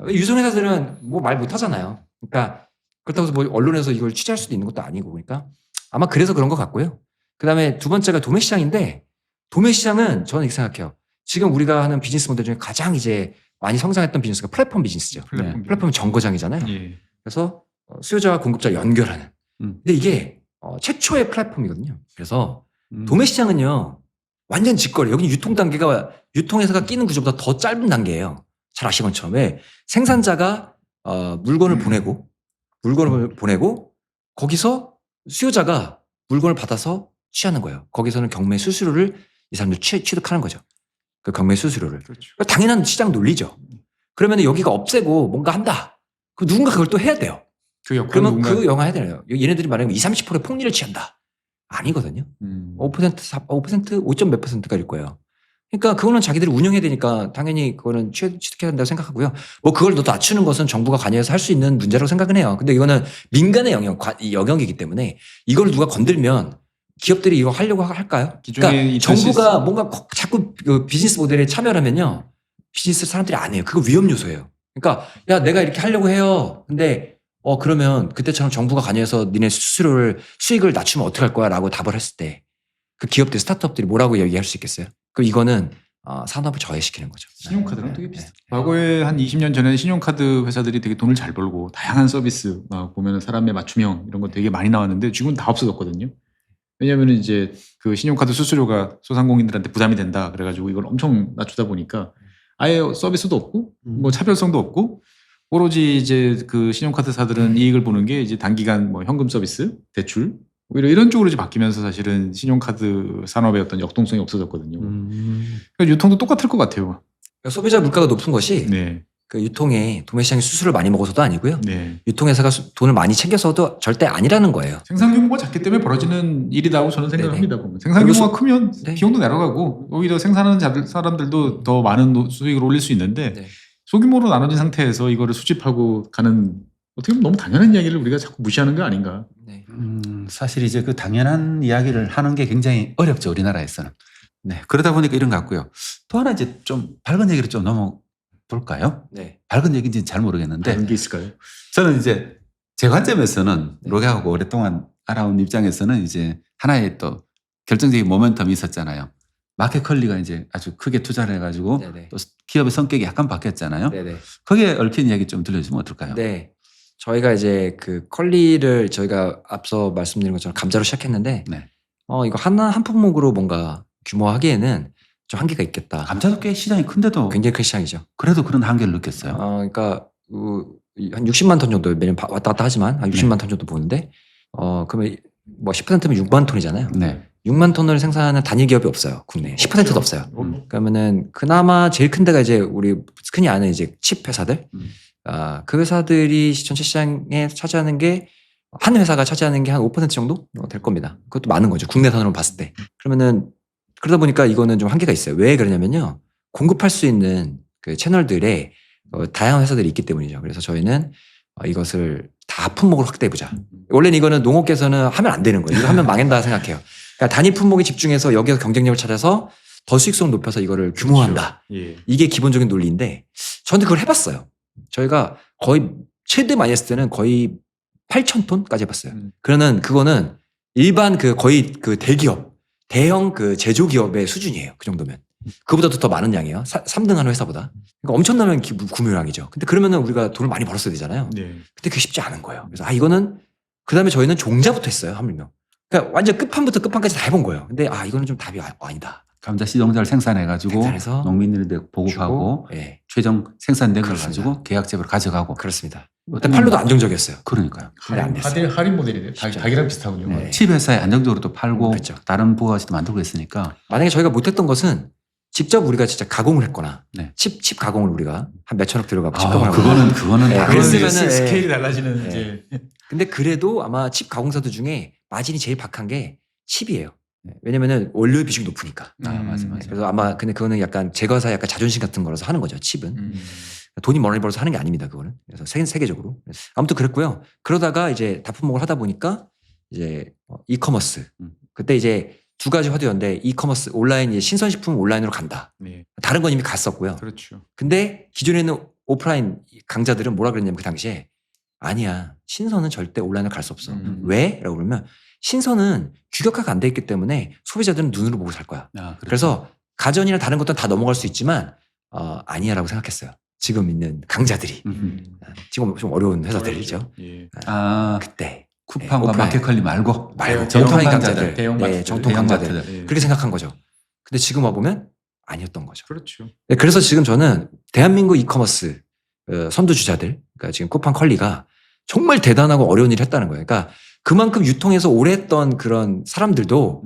유통회사들은 뭐 말 못하잖아요. 그러니까 그렇다고 해서 뭐 언론에서 이걸 취재할 수도 있는 것도 아니고 그러니까 아마 그래서 그런 것 같고요. 그다음에 두 번째가 도매시장인데 도매시장은 저는 이렇게 생각해요. 지금 우리가 하는 비즈니스 모델 중에 가장 이제 많이 성장했던 비즈니스가 플랫폼 비즈니스죠. 플랫폼은 정거장이잖아요. 예. 그래서 수요자와 공급자 연결하는. 근데 이게 최초의 플랫폼이거든요. 그래서 도매시장은요. 완전 직거래. 여기 유통 단계가 유통회사가 끼는 구조보다 더 짧은 단계예요. 잘 아시는 것처럼. 왜? 생산자가 물건을 보내고 거기서 수요자가 물건을 받아서 취하는 거예요. 거기서는 경매 수수료를 이 사람들 취득하는 거죠. 그 경매 수수료를. 그렇죠. 당연한 시장 논리죠. 그러면 여기가 없애고 뭔가 한다. 그럼 누군가 그걸 또 해야 돼요. 그러면 그 영화 해야 되나요? 얘네들이 말하면 20, 30%의 폭리를 취한다. 아니거든요. 5%, 5점 몇 %가 일 거예요. 그러니까 그거는 자기들이 운영해야 되니까 당연히 그거는 취득해야 된다고 생각하고요. 뭐 그걸 더 낮추는 것은 정부가 관여해서 할 수 있는 문제라고 생각은 해요. 근데 이거는 민간의 영역이기 때문에 이걸 누가 건들면 기업들이 이거 하려고 할까요? 그러니까 정부가 뭔가 자꾸 그 비즈니스 모델에 참여하면요. 비즈니스 사람들이 안 해요. 그거 위험 요소예요. 그러니까 야 내가 이렇게 하려고 해요. 근데 그러면 그때처럼 정부가 관여해서 니네 수익을 낮추면 어떡할 거야 라고 답을 했을 때 그 기업들 스타트업들이 뭐라고 얘기할 수 있겠어요? 그럼 이거는 산업을 저해시키는 거죠. 신용카드랑 되게 비슷해요. 과거에 한 20년 전에는 신용카드 회사들이 되게 돈을 잘 벌고 다양한 서비스 보면 사람의 맞춤형 이런 거 되게 많이 나왔는데 지금은 다 없어졌거든요. 왜냐하면 이제 그 신용카드 수수료가 소상공인들한테 부담이 된다 그래가지고 이걸 엄청 낮추다 보니까 아예 서비스도 없고 뭐 차별성도 없고 오로지 이제 그 신용카드사들은 이익을 보는 게 이제 단기간 뭐 현금 서비스, 대출 오히려 이런 쪽으로 이제 바뀌면서 사실은 신용카드 산업의 어떤 역동성이 없어졌거든요. 그러니까 유통도 똑같을 것 같아요. 그러니까 소비자 물가가 높은 것이 네. 그 유통에 도매시장이 수수료를 많이 먹어서도 아니고요. 네. 유통회사가 돈을 많이 챙겨서도 절대 아니라는 거예요. 생산 규모가 작기 때문에 벌어지는 일이라고 저는 생각을 합니다. 보면. 생산 규모가 크면 비용도 내려가고 오히려 생산하는 사람들도 더 많은 수익을 올릴 수 있는데 소규모로 나눠진 상태에서 이거를 수집하고 가는 어떻게 보면 너무 당연한 이야기를 우리가 자꾸 무시하는 거 아닌가. 네. 사실 이제 그 당연한 이야기를 하는 게 굉장히 어렵죠. 우리나라에서는. 네. 그러다 보니까 이런 것 같고요. 또 하나 이제 좀 밝은 얘기를 좀 넘어볼까요? 네. 밝은 얘기인지는 잘 모르겠는데. 다른 게 있을까요? 저는 이제 제 관점에서는 로기하고 오랫동안 알아온 입장에서는 이제 하나의 또 결정적인 모멘텀이 있었잖아요. 마켓컬리가 이제 아주 크게 투자를 해가지고 또 기업의 성격이 약간 바뀌었잖아요. 네네. 거기에 얽힌 이야기 좀 들려주면 어떨까요? 네. 저희가 이제 그 컬리를 저희가 앞서 말씀드린 것처럼 감자로 시작했는데 네. 이거 한 품목으로 뭔가 규모화하기에는 좀 한계가 있겠다. 감자도 꽤 시장이 큰데도 굉장히 큰 시장이죠. 그래도 그런 한계를 느꼈어요. 그러니까 한 60만 톤 정도 매년 왔다 갔다 하지만 한 60만 톤 정도 보는데 그러면 뭐 10%면 6만 톤이잖아요. 네. 6만 톤을 생산하는 단일 기업이 없어요. 국내에 10%도 없어요. 그러면은 그나마 제일 큰 데가 이제 우리 흔히 아는 이제 칩 회사들. 그 회사들이 전체 시장에 차지하는 게 한 회사가 차지하는 게 한 5% 정도 될 겁니다. 그것도 많은 거죠. 국내산으로 봤을 때. 그러면은 그러다 보니까 이거는 좀 한계가 있어요. 왜 그러냐면요. 공급할 수 있는 그 채널들에 다양한 회사들이 있기 때문이죠. 그래서 저희는 이것을 다 품목을 확대해보자. 원래는 이거는 농업계에서는 하면 안 되는 거예요. 이거 하면 망한다 생각해요. 그러니까 단위 품목에 집중해서 여기서 경쟁력을 찾아서 더 수익성 높여서 이거를 규모화한다. 예. 이게 기본적인 논리인데 저는 그걸 해봤어요. 저희가 거의 최대 많이 했을 때는 거의 8,000톤까지 해봤어요. 그러는 그거는 일반 거의 대기업, 대형 제조기업의 수준이에요. 그 정도면. 그보다도 더 많은 양이에요. 3등 하는 회사보다. 그러니까 엄청나면 구매량이죠. 근데 그러면은 우리가 돈을 많이 벌었어야 되잖아요. 네. 근데 그게 쉽지 않은 거예요. 그래서 이거는 그 다음에 저희는 종자부터 했어요. 하물며. 그러니까 완전 끝판부터 끝판까지 다 해본 거예요. 근데 이거는 좀 답이 아니다. 감자 씨종자를 생산해가지고 생산해서 농민들한테 보급하고 네. 최종 생산된 걸 그렇습니다. 가지고 계약제로 가져가고. 그렇습니다. 그때 판로도 안정적이었어요. 그러니까요. 안 됐어요. 할인 모델이네요. 닭이랑 비슷하군요. 네. 칩 회사에 안정적으로 또 팔고 그렇죠. 다른 부가가치도 만들고 있으니까. 만약에 저희가 못했던 것은 직접 우리가 진짜 가공을 했거나 네. 칩 가공을 우리가 한 몇천억 들어가고 칩가공을 하거나. 그거는 네, 다른 그랬으면은 스케일이 달라지는 네. 이제 근데 그래도 아마 칩 가공사들 중에 마진이 제일 박한 게 칩이에요. 왜냐면은 원료 비중이 높으니까. 맞아. 그래서 아마 근데 그거는 약간 제거사 약간 자존심 같은 거라서 하는 거죠. 칩은. 돈이 많이 벌어서 하는 게 아닙니다. 그거는. 그래서 세계적으로. 아무튼 그랬고요. 그러다가 이제 다품목을 하다 보니까 이제 이커머스. 그때 이제 두 가지 화두였는데 이커머스 온라인 이제 신선식품 온라인으로 간다. 네. 다른 건 이미 갔었고요. 그렇죠. 근데 기존에 있는 오프라인 강자들은 뭐라 그랬냐면 그 당시에 아니야. 신선은 절대 온라인으로 갈 수 없어. 왜? 라고 그러면 신선은 규격화가 안 돼 있기 때문에 소비자들은 눈으로 보고 살 거야. 그렇죠. 그래서 가전이나 다른 것들은 다 넘어갈 수 있지만 아니야라고 생각했어요. 지금 있는 강자들이. 지금 좀 어려운 회사들이죠. 예. 그때. 쿠팡과 오프라인. 마켓컬리 말고 정통 대형 강자들. 대형 네, 마트들. 정통 강자들. 예. 그렇게 생각한 거죠. 근데 지금 와보면 아니었던 거죠. 그렇죠. 네, 그래서 지금 저는 대한민국 이커머스 선두주자들, 그러니까 지금 쿠팡 컬리가 정말 대단하고 어려운 일을 했다는 거예요. 그러니까 그만큼 유통에서 오래 했던 그런 사람들도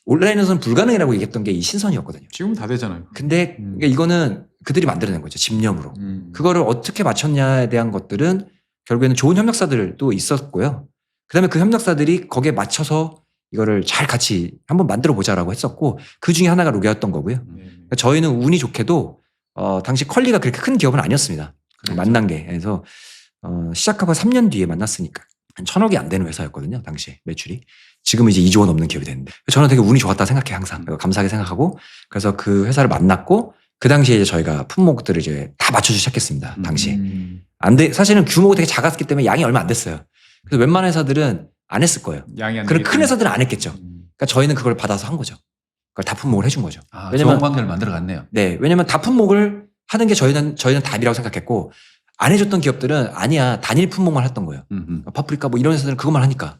온라인에서는 불가능이라고 얘기했던 게 이 신선이었거든요. 지금 다 되잖아요. 근데 그러니까 이거는 그들이 만들어낸 거죠. 집념으로. 그거를 어떻게 맞췄냐에 대한 것들은 결국에는 좋은 협력사들도 있었고요. 그다음에 그 협력사들이 거기에 맞춰서 이거를 잘 같이 한번 만들어 보자라고 했었고 그 중에 하나가 로기였던 거고요. 그러니까 저희는 운이 좋게도 당시 컬리가 그렇게 큰 기업은 아니었습니다. 그렇죠. 만난 게. 그래서 시작하고 3년 뒤에 만났으니까 한 1,000억이 안 되는 회사였거든요. 당시에 매출이. 지금은 이제 2조 원 넘는 기업이 됐는데 저는 되게 운이 좋았다 생각해요. 항상. 감사하게 생각하고 그래서 그 회사를 만났고 그 당시에 이제 저희가 품목들을 이제 다 맞춰주기 시작했습니다. 당시에. 사실은 규모가 되게 작았기 때문에 양이 얼마 안 됐어요. 그래서 웬만한 회사들은 안 했을 거예요. 양이 안 그런 되기 큰 때문에. 회사들은 안 했겠죠. 그러니까 저희는 그걸 받아서 한 거죠. 그걸 다 품목을 해준 거죠. 좋은 관계를 만들어갔네요. 네, 왜냐면 다 품목을 하는 게 저희는 답이라고 생각했고 안 해줬던 기업들은 아니야 단일 품목만 했던 거예요. 파프리카 뭐 이런 회사들은 그것만 하니까.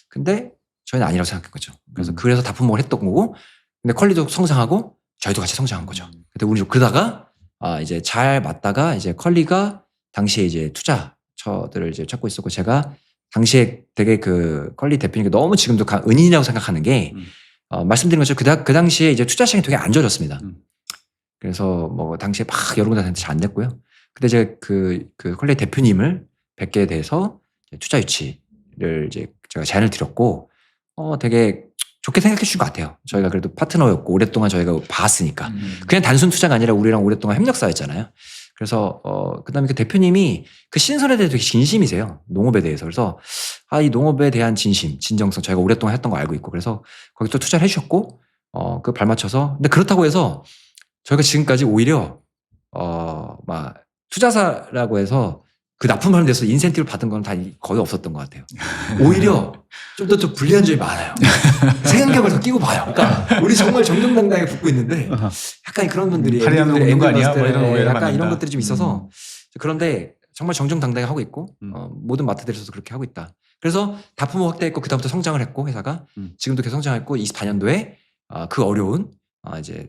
근데 저희는 아니라고 생각한 거죠. 그래서 다 품목을 했던 거고, 근데 컬리도 성장하고 저희도 같이 성장한 거죠. 근데 우리 그러다가 이제 잘 맞다가 이제 컬리가 당시에 이제 투자처들을 이제 찾고 있었고 제가 당시에 되게 그 컬리 대표님이 너무 지금도 은인이라고 생각하는 게 말씀드린 것처럼 그 당시에 이제 투자 시장이 되게 안 좋아졌습니다. 그래서 뭐 당시에 막 여러 군데 잘 안 됐고요. 근데 이제 그 컬리 대표님을 뵙게 돼서 투자 유치를 이제 제가 제안을 드렸고 되게 좋게 생각해 주신 것 같아요. 저희가 그래도 파트너였고 오랫동안 저희가 봐왔으니까. 그냥 단순 투자가 아니라 우리랑 오랫동안 협력사였잖아요. 그래서 그다음에 그 대표님이 그 신선에 대해서 되게 진심이세요. 농업에 대해서. 그래서 이 농업에 대한 진정성 저희가 오랫동안 했던 거 알고 있고 그래서 거기 또 투자를 해주셨고 그 발맞춰서 근데 그렇다고 해서 저희가 지금까지 오히려 막 투자사라고 해서 그 납품하는 데서 인센티브를 받은 건 다 거의 없었던 것 같아요. 오히려 좀 더 불리한 점이 많아요. 생각력을 더 끼고 봐요. 그러니까 우리 정말 정정당당하게 붙고 있는데 약간 그런 분들이 할인하는 거 없는 거 아니야? 뭐 이런 오해를 약간 받는다. 이런 것들이 좀 있어서 그런데 정말 정정당당히 하고 있고 모든 마트들에서도 그렇게 하고 있다. 그래서 다품을 확대했고 그다음부터 성장을 했고 회사가 지금도 계속 성장했고 24년도에 그 어려운 이제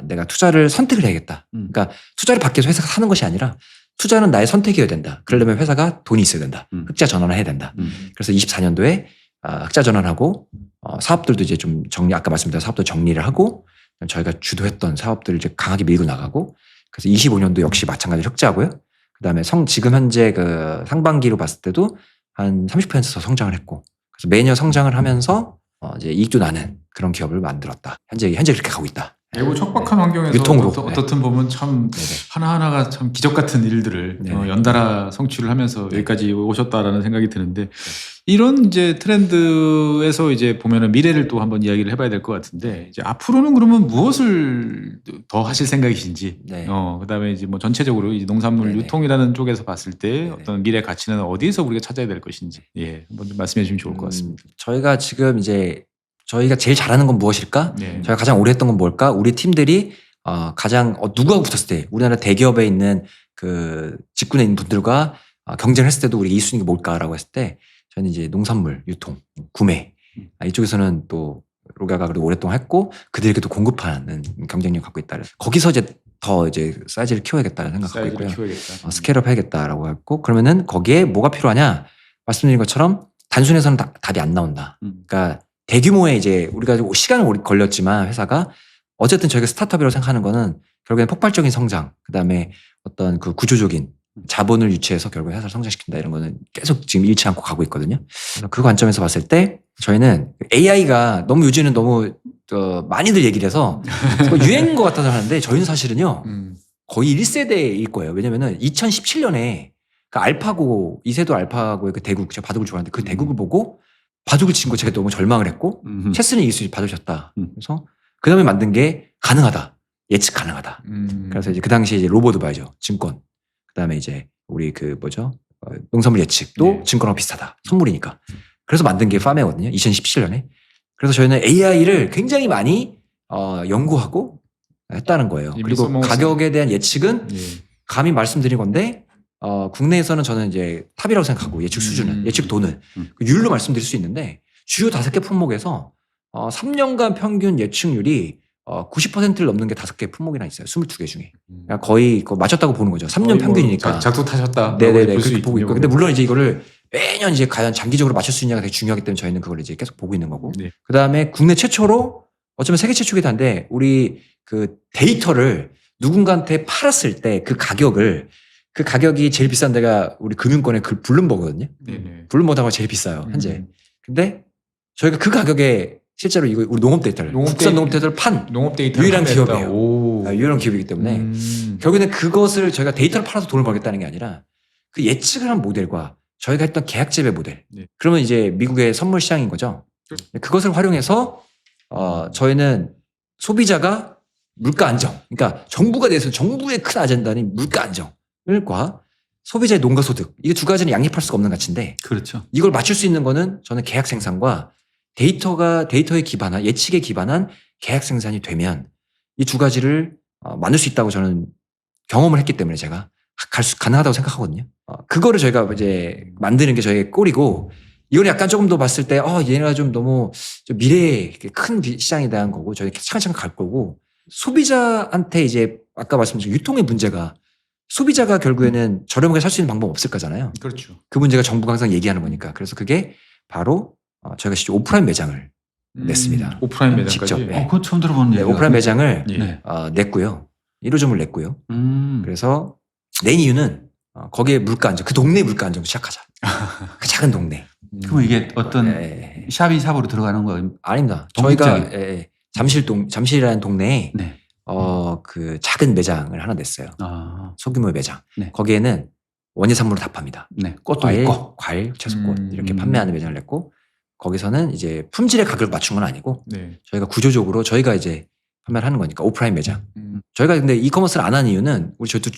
내가 투자를 선택을 해야겠다. 그러니까 투자를 받기 위해서 회사가 사는 것이 아니라 투자는 나의 선택이어야 된다. 그러려면 회사가 돈이 있어야 된다. 흑자 전환을 해야 된다. 그래서 24년도에 흑자 전환하고 사업들도 이제 좀 아까 말씀드린 사업도 정리를 하고 저희가 주도했던 사업들을 이제 강하게 밀고 나가고 그래서 25년도 역시 마찬가지로 흑자고요. 그다음에 지금 현재 그 상반기로 봤을 때도 한 30% 더 성장을 했고 그래서 매년 성장을 하면서 이제 이익도 나는 그런 기업을 만들었다. 현재 그렇게 가고 있다. 매우 척박한 환경에서 유통으로. 어떻든 보면 참 하나하나가 참 기적 같은 일들을 연달아 성취를 하면서 여기까지 오셨다라는 생각이 드는데 이런 이제 트렌드에서 이제 보면은 미래를 또 한번 이야기를 해봐야 될 것 같은데 이제 앞으로는 그러면 무엇을 더 하실 생각이신지 그다음에 이제 뭐 전체적으로 이제 농산물 유통이라는 쪽에서 봤을 때 어떤 미래 가치는 어디에서 우리가 찾아야 될 것인지 한번 좀 말씀해 주시면 좋을 것 같습니다. 저희가 지금 이제 저희가 제일 잘하는 건 무엇일까? 저희가 가장 오래 했던 건 뭘까? 우리 팀들이 가장 누구하고 붙었을 때 우리나라 대기업에 있는 그 직군에 있는 분들과 경쟁을 했을 때도 우리 2순위가 뭘까라고 했을 때 저는 이제 농산물, 유통, 구매 이쪽에서는 또 로가가 그래도 오랫동안 했고 그들에게도 공급하는 경쟁력 갖고 있다. 거기서 이제 더 이제 사이즈를 키워야겠다는 생각 갖고 있고요. 스케일업 해야겠다라고 했고 그러면은 거기에 뭐가 필요하냐? 말씀드린 것처럼 단순해서는 답이 안 나온다. 그러니까 대규모의 이제 우리가 시간은 걸렸지만 회사가 어쨌든 저희가 스타트업이라고 생각하는 거는 결국엔 폭발적인 성장, 그다음에 어떤 그 구조적인 자본을 유치해서 결국에 회사를 성장시킨다 이런 거는 계속 지금 잃지 않고 가고 있거든요. 그래서 그 관점에서 봤을 때 저희는 AI가 너무 요즘에는 너무 많이들 얘기를 해서 유행인 것 같아서 하는데 저희는 사실은요 거의 1세대일 거예요. 왜냐면은 2017년에 그 알파고 이세돌 알파고의 그 대국 제가 바둑을 좋아하는데 그 대국을 보고 바둑을 친 거 제가 너무 절망을 했고 체스는 이길 수 있지 바둑이었다. 그래서 그 다음에 만든 게 가능하다. 예측 가능하다. 그래서 이제 그 당시에 이제 로보드바이저 증권 그 다음에 이제 우리 그 농산물 예측도 증권하고 비슷하다. 선물이니까. 그래서 만든 게 파메거든요. 2017년에. 그래서 저희는 AI를 굉장히 많이 연구하고 했다는 거예요. 그리고 가격에 대한 예측은 감히 말씀드린 건데 국내에서는 저는 이제 탑이라고 생각하고 예측 수준은 예측 돈은 율로 말씀드릴 수 있는데 주요 5개 품목에서 3년간 평균 예측률이 90%를 넘는 게 5개 품목이나 있어요. 22개 중에. 그러니까 거의 맞췄다고 보는 거죠. 3년 평균이니까. 작두 타셨다. 네네네. 그렇게 보고 있고. 근데 물론 이제 이거를 매년 이제 과연 장기적으로 맞출 수 있냐가 되게 중요하기 때문에 저희는 그걸 이제 계속 보고 있는 거고. 그 다음에 국내 최초로 어쩌면 세계 최초기도 한데 우리 그 데이터를 누군가한테 팔았을 때 그 가격이 제일 비싼 데가 우리 금융권의 그 블룸버그거든요. 블룸버그가 제일 비싸요, 현재. 근데 저희가 그 가격에 실제로 이거 우리 농업 데이터를 국산 농업 데이터를 판 유일한 기업이에요. 유일한 기업이기 때문에 결국에는 그것을 저희가 데이터를 팔아서 돈을 벌겠다는 게 아니라 그 예측을 한 모델과 저희가 했던 계약 재배 모델. 그러면 이제 미국의 선물 시장인 거죠. 그것을 활용해서 저희는 소비자가 물가 안정. 그러니까 정부가 내서 정부의 큰 아젠다는 물가 안정과 소비자의 농가 소득. 이게 두 가지는 양립할 수가 없는 가치인데. 그렇죠. 이걸 맞출 수 있는 거는 저는 계약 생산과 데이터에 기반한 예측에 기반한 계약 생산이 되면 이 두 가지를 만들 수 있다고 저는 경험을 했기 때문에 제가 가능하다고 생각하거든요. 그거를 저희가 이제 만드는 게 저희의 꼴이고 이걸 약간 조금 더 봤을 때 얘네가 좀 너무 좀 미래의 큰 시장에 대한 거고 저희 차근차근 갈 거고 소비자한테 이제 아까 말씀드린 유통의 문제가 소비자가 결국에는 저렴하게 살 수 있는 방법 없을 거잖아요. 그렇죠. 그 문제가 정부가 항상 얘기하는 거니까. 그래서 그게 바로 저희가 직접 오프라인 매장을 냈습니다. 오프라인 매장까지? 직접. 그거 처음 들어보는 얘기가. 오프라인 매장을 냈고요. 1호점을 냈고요. 그래서 낸 이유는 거기에 물가 안정, 그 동네 물가 안정 시작하자. 그 작은 동네. 그럼 이게 어떤 샵이 샵으로 들어가는 거 아닙니다. 저희가 잠실이라는 동네에 그 작은 매장을 하나 냈어요. 소규모의 매장. 거기에는 원예산물을 다 팝니다. 꽃도 있고 과일, 채소꽃 이렇게 판매하는 매장을 냈고 거기서는 이제 품질의 가격을 맞춘 건 아니고 저희가 구조적으로 저희가 이제 판매를 하는 거니까 오프라인 매장. 저희가 근데 이커머스를 안 한 이유는 우리 저도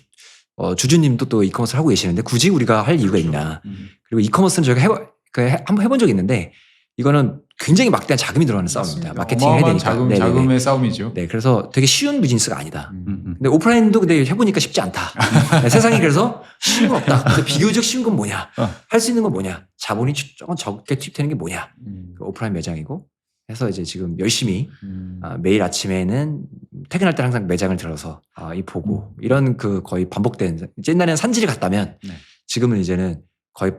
주주님도 또 이커머스를 하고 계시는데 굳이 우리가 할 이유가 있나. 그리고 이커머스는 저희가 한번 해본 적이 있는데 이거는 굉장히 막대한 자금이 들어가는 싸움입니다. 마케팅을 해야 되니까. 자금의 싸움이죠. 네, 그래서 되게 쉬운 비즈니스가 아니다. 근데 근데 오프라인도 근데 해보니까 쉽지 않다. 세상에 그래서 쉬운 건 없다. 근데 비교적 쉬운 건 뭐냐? 할 수 있는 건 뭐냐? 자본이 조금 적게 투입되는 게 뭐냐? 그 오프라인 매장이고. 해서 이제 지금 열심히 매일 아침에는 퇴근할 때 항상 매장을 들어서 이 보고 이런 그 거의 반복된 옛날에는 산지를 갔다면 네. 지금은 이제는 거의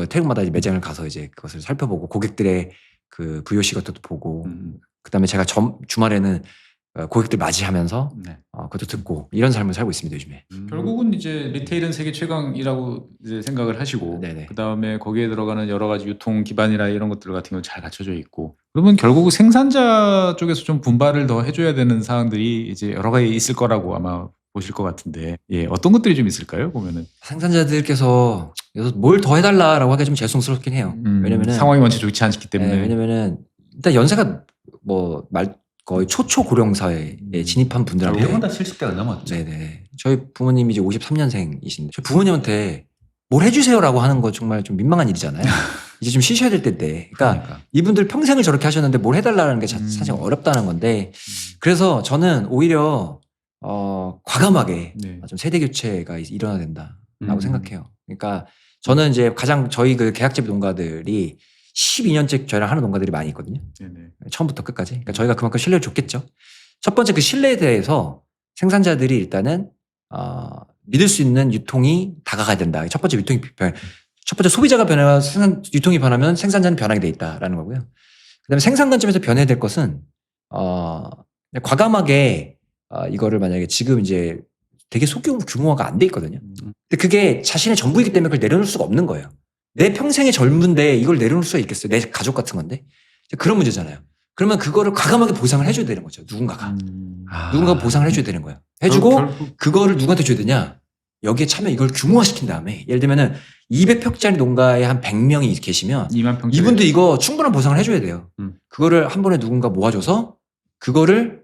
퇴근마다 이제 매장을 가서 이제 그것을 살펴보고 고객들의 그 VOC 같은 것도 보고 그다음에 제가 주말에는 고객들 맞이하면서 네. 그것도 듣고 이런 삶을 살고 있습니다 요즘에. 결국은 이제 리테일은 세계 최강이라고 이제 생각을 하시고 네네. 그다음에 거기에 들어가는 여러 가지 유통 기반이나 이런 것들 같은 건 잘 갖춰져 있고 그러면 결국 생산자 쪽에서 좀 분발을 더 해줘야 되는 사항들이 이제 여러 가지 있을 거라고 아마 보실 것 같은데 예, 어떤 것들이 좀 있을까요? 보면은 생산자들께서 여기서 뭘 더 해달라라고 하기가 좀 죄송스럽긴 해요. 왜냐면은 상황이 원체 좋지 않기 때문에 왜냐면은 일단 연세가 거의 초초 고령 사회에 진입한 분들한테 대부분 다 70대가 넘었죠. 네네. 저희 부모님이 이제 53년생이신데 저희 부모님한테 뭘 해주세요라고 하는 거 정말 좀 민망한 일이잖아요. 이제 좀 쉬셔야 될 때인데. 그러니까 이분들 평생을 저렇게 하셨는데 뭘 해달라는 게 사실 어렵다는 건데 그래서 저는 오히려 과감하게 네. 좀 세대 교체가 일어나야 된다라고 생각해요. 그러니까 저는 이제 가장 저희 그 계약직 농가들이 12년째 저희랑 하는 농가들이 많이 있거든요. 네네. 처음부터 끝까지. 그러니까 저희가 그만큼 신뢰를 줬겠죠. 첫 번째 그 신뢰에 대해서 생산자들이 일단은 믿을 수 있는 유통이 다가가야 된다. 첫 번째 첫 번째 소비자가 변하면 유통이 변하면 생산자는 변하게 돼 있다라는 거고요. 그다음에 생산 관점에서 변해야 될 것은 과감하게 이거를 만약에 지금 이제 되게 소규모가 안 돼 있거든요. 근데 그게 자신의 전부이기 때문에 그걸 내려놓을 수가 없는 거예요. 내 평생의 젊은데 이걸 내려놓을 수가 있겠어요? 내 가족 같은 건데. 그런 문제잖아요. 그러면 그거를 과감하게 보상을 해줘야 되는 거죠. 누군가가. 누군가가 보상을 해줘야 되는 거예요. 해주고 그거를 누구한테 줘야 되냐? 여기에 참여 이걸 규모화시킨 다음에 예를 들면은 200평짜리 농가에 한 100명이 계시면 2만 평 이분들 이거 충분한 보상을 해줘야 돼요. 그거를 한 번에 누군가 모아줘서 그거를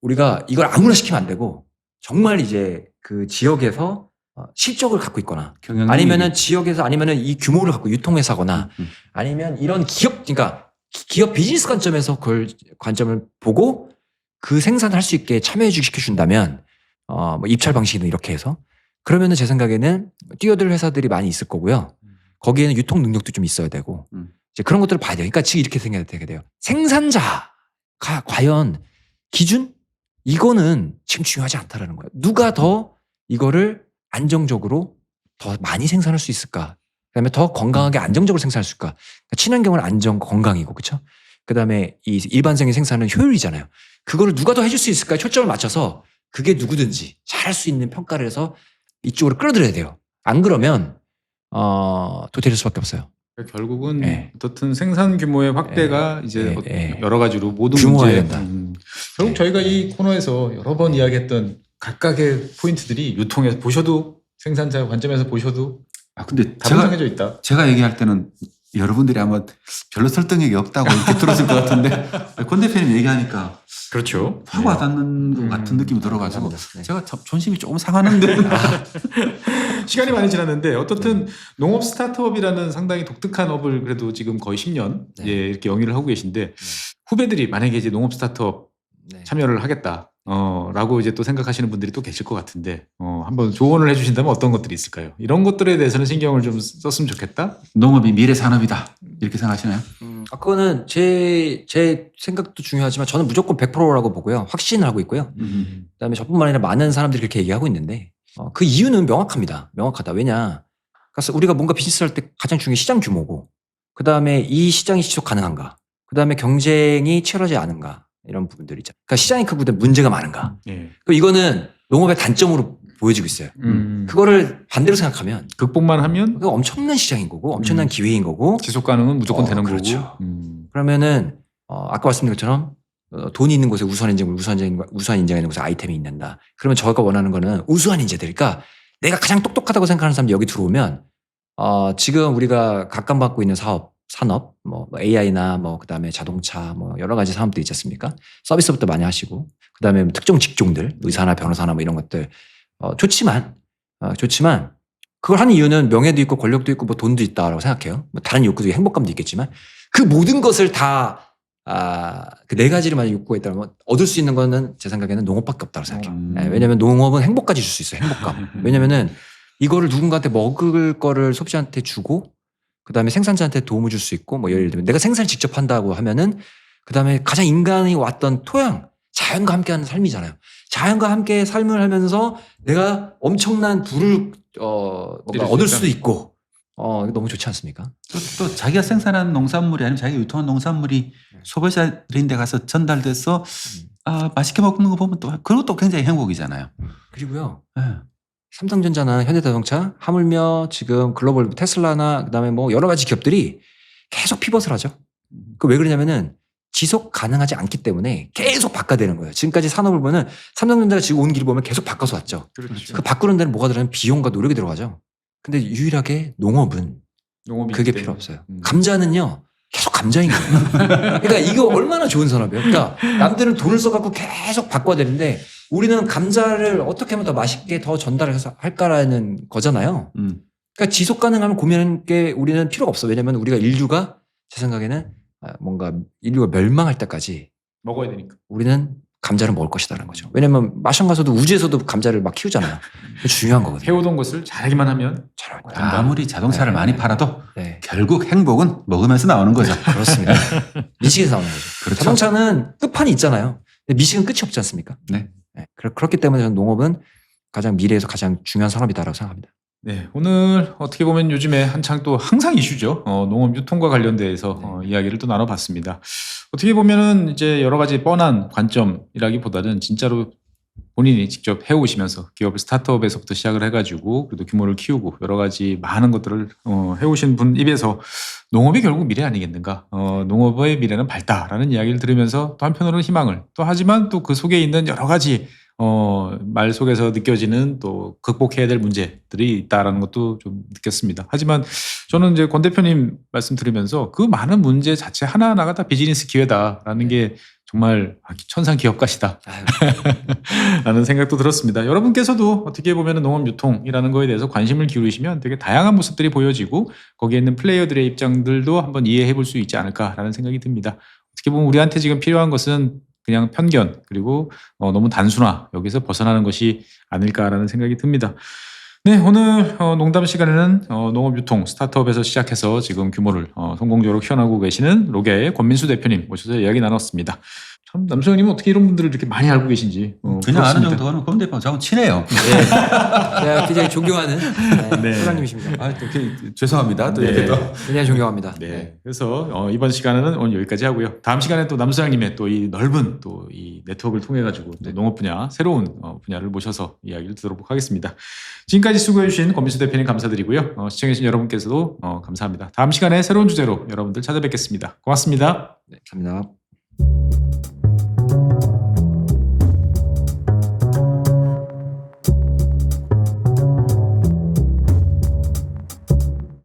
우리가 이걸 아무나 시키면 안 되고 정말 이제 그 지역에서 실적을 갖고 있거나 아니면은 지역에서 아니면은 이 규모를 갖고 유통회사거나 아니면 이런 그러니까 기업 비즈니스 관점에서 그걸 관점을 보고 그 생산을 할 수 있게 참여해 주게 시켜준다면 뭐 입찰 방식이든 이렇게 해서 그러면은 제 생각에는 뛰어들 회사들이 많이 있을 거고요. 거기에는 유통 능력도 좀 있어야 되고 이제 그런 것들을 봐야 돼요. 그러니까 지금 이렇게 생각해야 되게 돼요. 생산자가 과연 기준? 이거는 지금 중요하지 않다라는 거예요. 누가 더 이거를 안정적으로 더 많이 생산할 수 있을까? 그다음에 더 건강하게 안정적으로 생산할 수 있을까? 그러니까 친환경은 안정, 건강이고 그렇죠? 그다음에 이 일반적인 생산은 효율이잖아요. 그거를 누가 더 해줄 수 있을까? 초점을 맞춰서 그게 누구든지 잘할 수 있는 평가를 해서 이쪽으로 끌어들여야 돼요. 안 그러면 도태될 수밖에 없어요. 결국은 네. 어떻든 생산 규모의 확대가 이제 여러 가지로 모든 규모화해야 문제 된다. 결국 저희가 이 코너에서 여러 번 이야기했던 각각의 포인트들이 유통에서 보셔도 생산자 관점에서 보셔도 근데 다 분석해져 있다. 제가 얘기할 때는 여러분들이 아마 별로 설득력이 없다고 이렇게 들었을 것 같은데 권 대표님 얘기하니까 그렇죠. 확 와닿는 것 같은 느낌이 들어가지고 네. 제가 존심이 조금 상하는데 시간이 많이 지났는데 어떻든 농업 스타트업이라는 상당히 독특한 업을 그래도 지금 거의 10년 네. 이렇게 영위를 하고 계신데 후배들이 만약에 이제 농업 스타트업 참여를 하겠다. 라고 이제 또 생각하시는 분들이 또 계실 것 같은데, 한번 조언을 해주신다면 어떤 것들이 있을까요? 이런 것들에 대해서는 신경을 좀 썼으면 좋겠다? 농업이 미래 산업이다. 이렇게 생각하시나요? 그거는 제 생각도 중요하지만 저는 무조건 100%라고 보고요. 확신을 하고 있고요. 그다음에 저뿐만 아니라 많은 사람들이 그렇게 얘기하고 있는데, 그 이유는 명확하다. 왜냐? 그래서 우리가 뭔가 비즈니스 할 때 가장 중요한 시장 규모고, 그다음에 이 시장이 지속 가능한가, 그다음에 경쟁이 치열하지 않은가. 이런 부분들이 있잖아요. 그러니까 시장이 크고 문제가 많은가. 그럼 이거는 농업의 단점으로 보여지고 있어요. 그거를 반대로 생각하면 극복만 하면 그거 엄청난 시장인 거고 엄청난 기회인 거고 지속 가능은 무조건 되는 그렇죠. 거고. 그러면은 아까 말씀드린 것처럼 돈이 있는 곳에 우수한 인재가 있는 곳에 아이템이 있는다. 그러면 저가 원하는 거는 우수한 인재들. 그러니까 내가 가장 똑똑하다고 생각하는 사람들이 여기 들어오면 지금 우리가 각광받고 있는 산업, 뭐 AI나 뭐 그다음에 자동차 뭐 여러 가지 산업도 있지 않습니까? 서비스부터 많이 하시고 그다음에 특정 직종들, 의사나 변호사나 뭐 이런 것들 좋지만 그걸 하는 이유는 명예도 있고 권력도 있고 뭐 돈도 있다라고 생각해요. 뭐 다른 욕구도 행복감도 있겠지만 그 모든 것을 다 그 네 가지를 만약 욕구가 있다면 얻을 수 있는 거는 제 생각에는 농업밖에 없다고 생각해요. 네, 왜냐하면 농업은 행복까지 줄 수 있어요. 행복감. 왜냐면은 이거를 누군가한테 먹을 거를 소비자한테 주고 그다음에 생산자한테 도움을 줄 수 있고 뭐 예를 들면 내가 생산을 직접 한다고 하면은 그다음에 가장 인간이 왔던 토양 자연과 함께하는 삶이잖아요. 자연과 함께 삶을 하면서 내가 엄청난 부를 뭔가 얻을 수도 있고 너무 좋지 않습니까? 또 자기가 생산한 농산물이 아니면 자기가 유통한 농산물이 소비자들인데 가서 전달돼서 맛있게 먹는 거 보면 또 그것도 굉장히 행복이잖아요. 그리고요. 네. 삼성전자나 현대자동차, 하물며 지금 글로벌 테슬라나 그다음에 뭐 여러 가지 기업들이 계속 피벗을 하죠. 그 왜 그러냐면은 지속 가능하지 않기 때문에 계속 바꿔야 되는 거예요. 지금까지 산업을 보면 삼성전자가 지금 온 길을 보면 계속 바꿔서 왔죠. 그렇죠. 그 바꾸는 데는 뭐가 들어가면 비용과 노력이 들어가죠. 근데 유일하게 농업은 그게 필요 없어요. 감자는요. 계속 감자인 거예요. 그러니까 이거 얼마나 좋은 산업이에요. 그러니까 남들은 돈을 써갖고 계속 바꿔야 되는데 우리는 감자를 어떻게 하면 더 맛있게 더 전달해서 할까라는 거잖아요. 그러니까 지속 가능하면 고민하는 게 우리는 필요가 없어. 왜냐하면 우리가 인류가 제 생각에는 뭔가 인류가 멸망할 때까지 먹어야 되니까. 우리는 감자를 먹을 것이다라는 거죠. 왜냐하면 마션 가서도 우주에서도 감자를 막 키우잖아요. 중요한 거거든요. 해오던 것을 잘하기만 하면 잘할 거예요. 아무리 자동차를 네. 많이 팔아도 네. 결국 행복은 먹으면서 나오는 거죠. 그렇습니다. 미식에서 나오는 거죠. 그렇죠. 자동차는 끝판이 있잖아요. 근데 미식은 끝이 없지 않습니까? 네. 네. 그렇기 때문에 저는 농업은 가장 미래에서 가장 중요한 산업이다라고 생각합니다. 네, 오늘 어떻게 보면 요즘에 한창 또 항상 이슈죠. 농업 유통과 관련돼서 이야기를 또 나눠봤습니다. 어떻게 보면은 이제 여러 가지 뻔한 관점이라기보다는 진짜로 본인이 직접 해오시면서 기업 스타트업에서부터 시작을 해가지고 그래도 규모를 키우고 여러 가지 많은 것들을 해오신 분 입에서 농업이 결국 미래 아니겠는가? 농업의 미래는 밝다라는 이야기를 들으면서 또 한편으로는 희망을 또 하지만 또 그 속에 있는 여러 가지 말 속에서 느껴지는 또 극복해야 될 문제들이 있다라는 것도 좀 느꼈습니다. 하지만 저는 이제 권 대표님 말씀 들으면서 그 많은 문제 자체 하나하나가 다 비즈니스 기회다라는 게 정말 천상 기업가시다 라는 생각도 들었습니다. 여러분께서도 어떻게 보면 농업 유통이라는 거에 대해서 관심을 기울이시면 되게 다양한 모습들이 보여지고 거기에 있는 플레이어들의 입장들도 한번 이해해 볼 수 있지 않을까라는 생각이 듭니다. 어떻게 보면 우리한테 지금 필요한 것은 그냥 편견 그리고 너무 단순화 여기서 벗어나는 것이 아닐까라는 생각이 듭니다. 네, 오늘 농담 시간에는 농업 유통 스타트업에서 시작해서 지금 규모를 성공적으로 키워나가고 계시는 로게의 권민수 대표님 모셔서 이야기 나눴습니다. 참 남성님은 어떻게 이런 분들을 이렇게 많이 알고 계신지 그냥 아는 정도는 권 대표하고 저하고 친해요. 네. 제가 굉장히 존경하는 네. 소장님이십니다. 죄송합니다. 또 네. 이렇게 또 굉장히 존경합니다. 네. 그래서 이번 시간에는 오늘 여기까지 하고요. 다음 시간에 또 남 소장님의 또 이 넓은 또 이 네트워크를 통해 가지고 농업 분야 새로운 분야를 모셔서 이야기를 들어보도록 하겠습니다. 지금까지 수고해 주신 권민수 대표님 감사드리고요. 시청해 주신 여러분께서도 감사합니다. 다음 시간에 새로운 주제로 여러분들 찾아뵙겠습니다. 고맙습니다. 네, 감사합니다.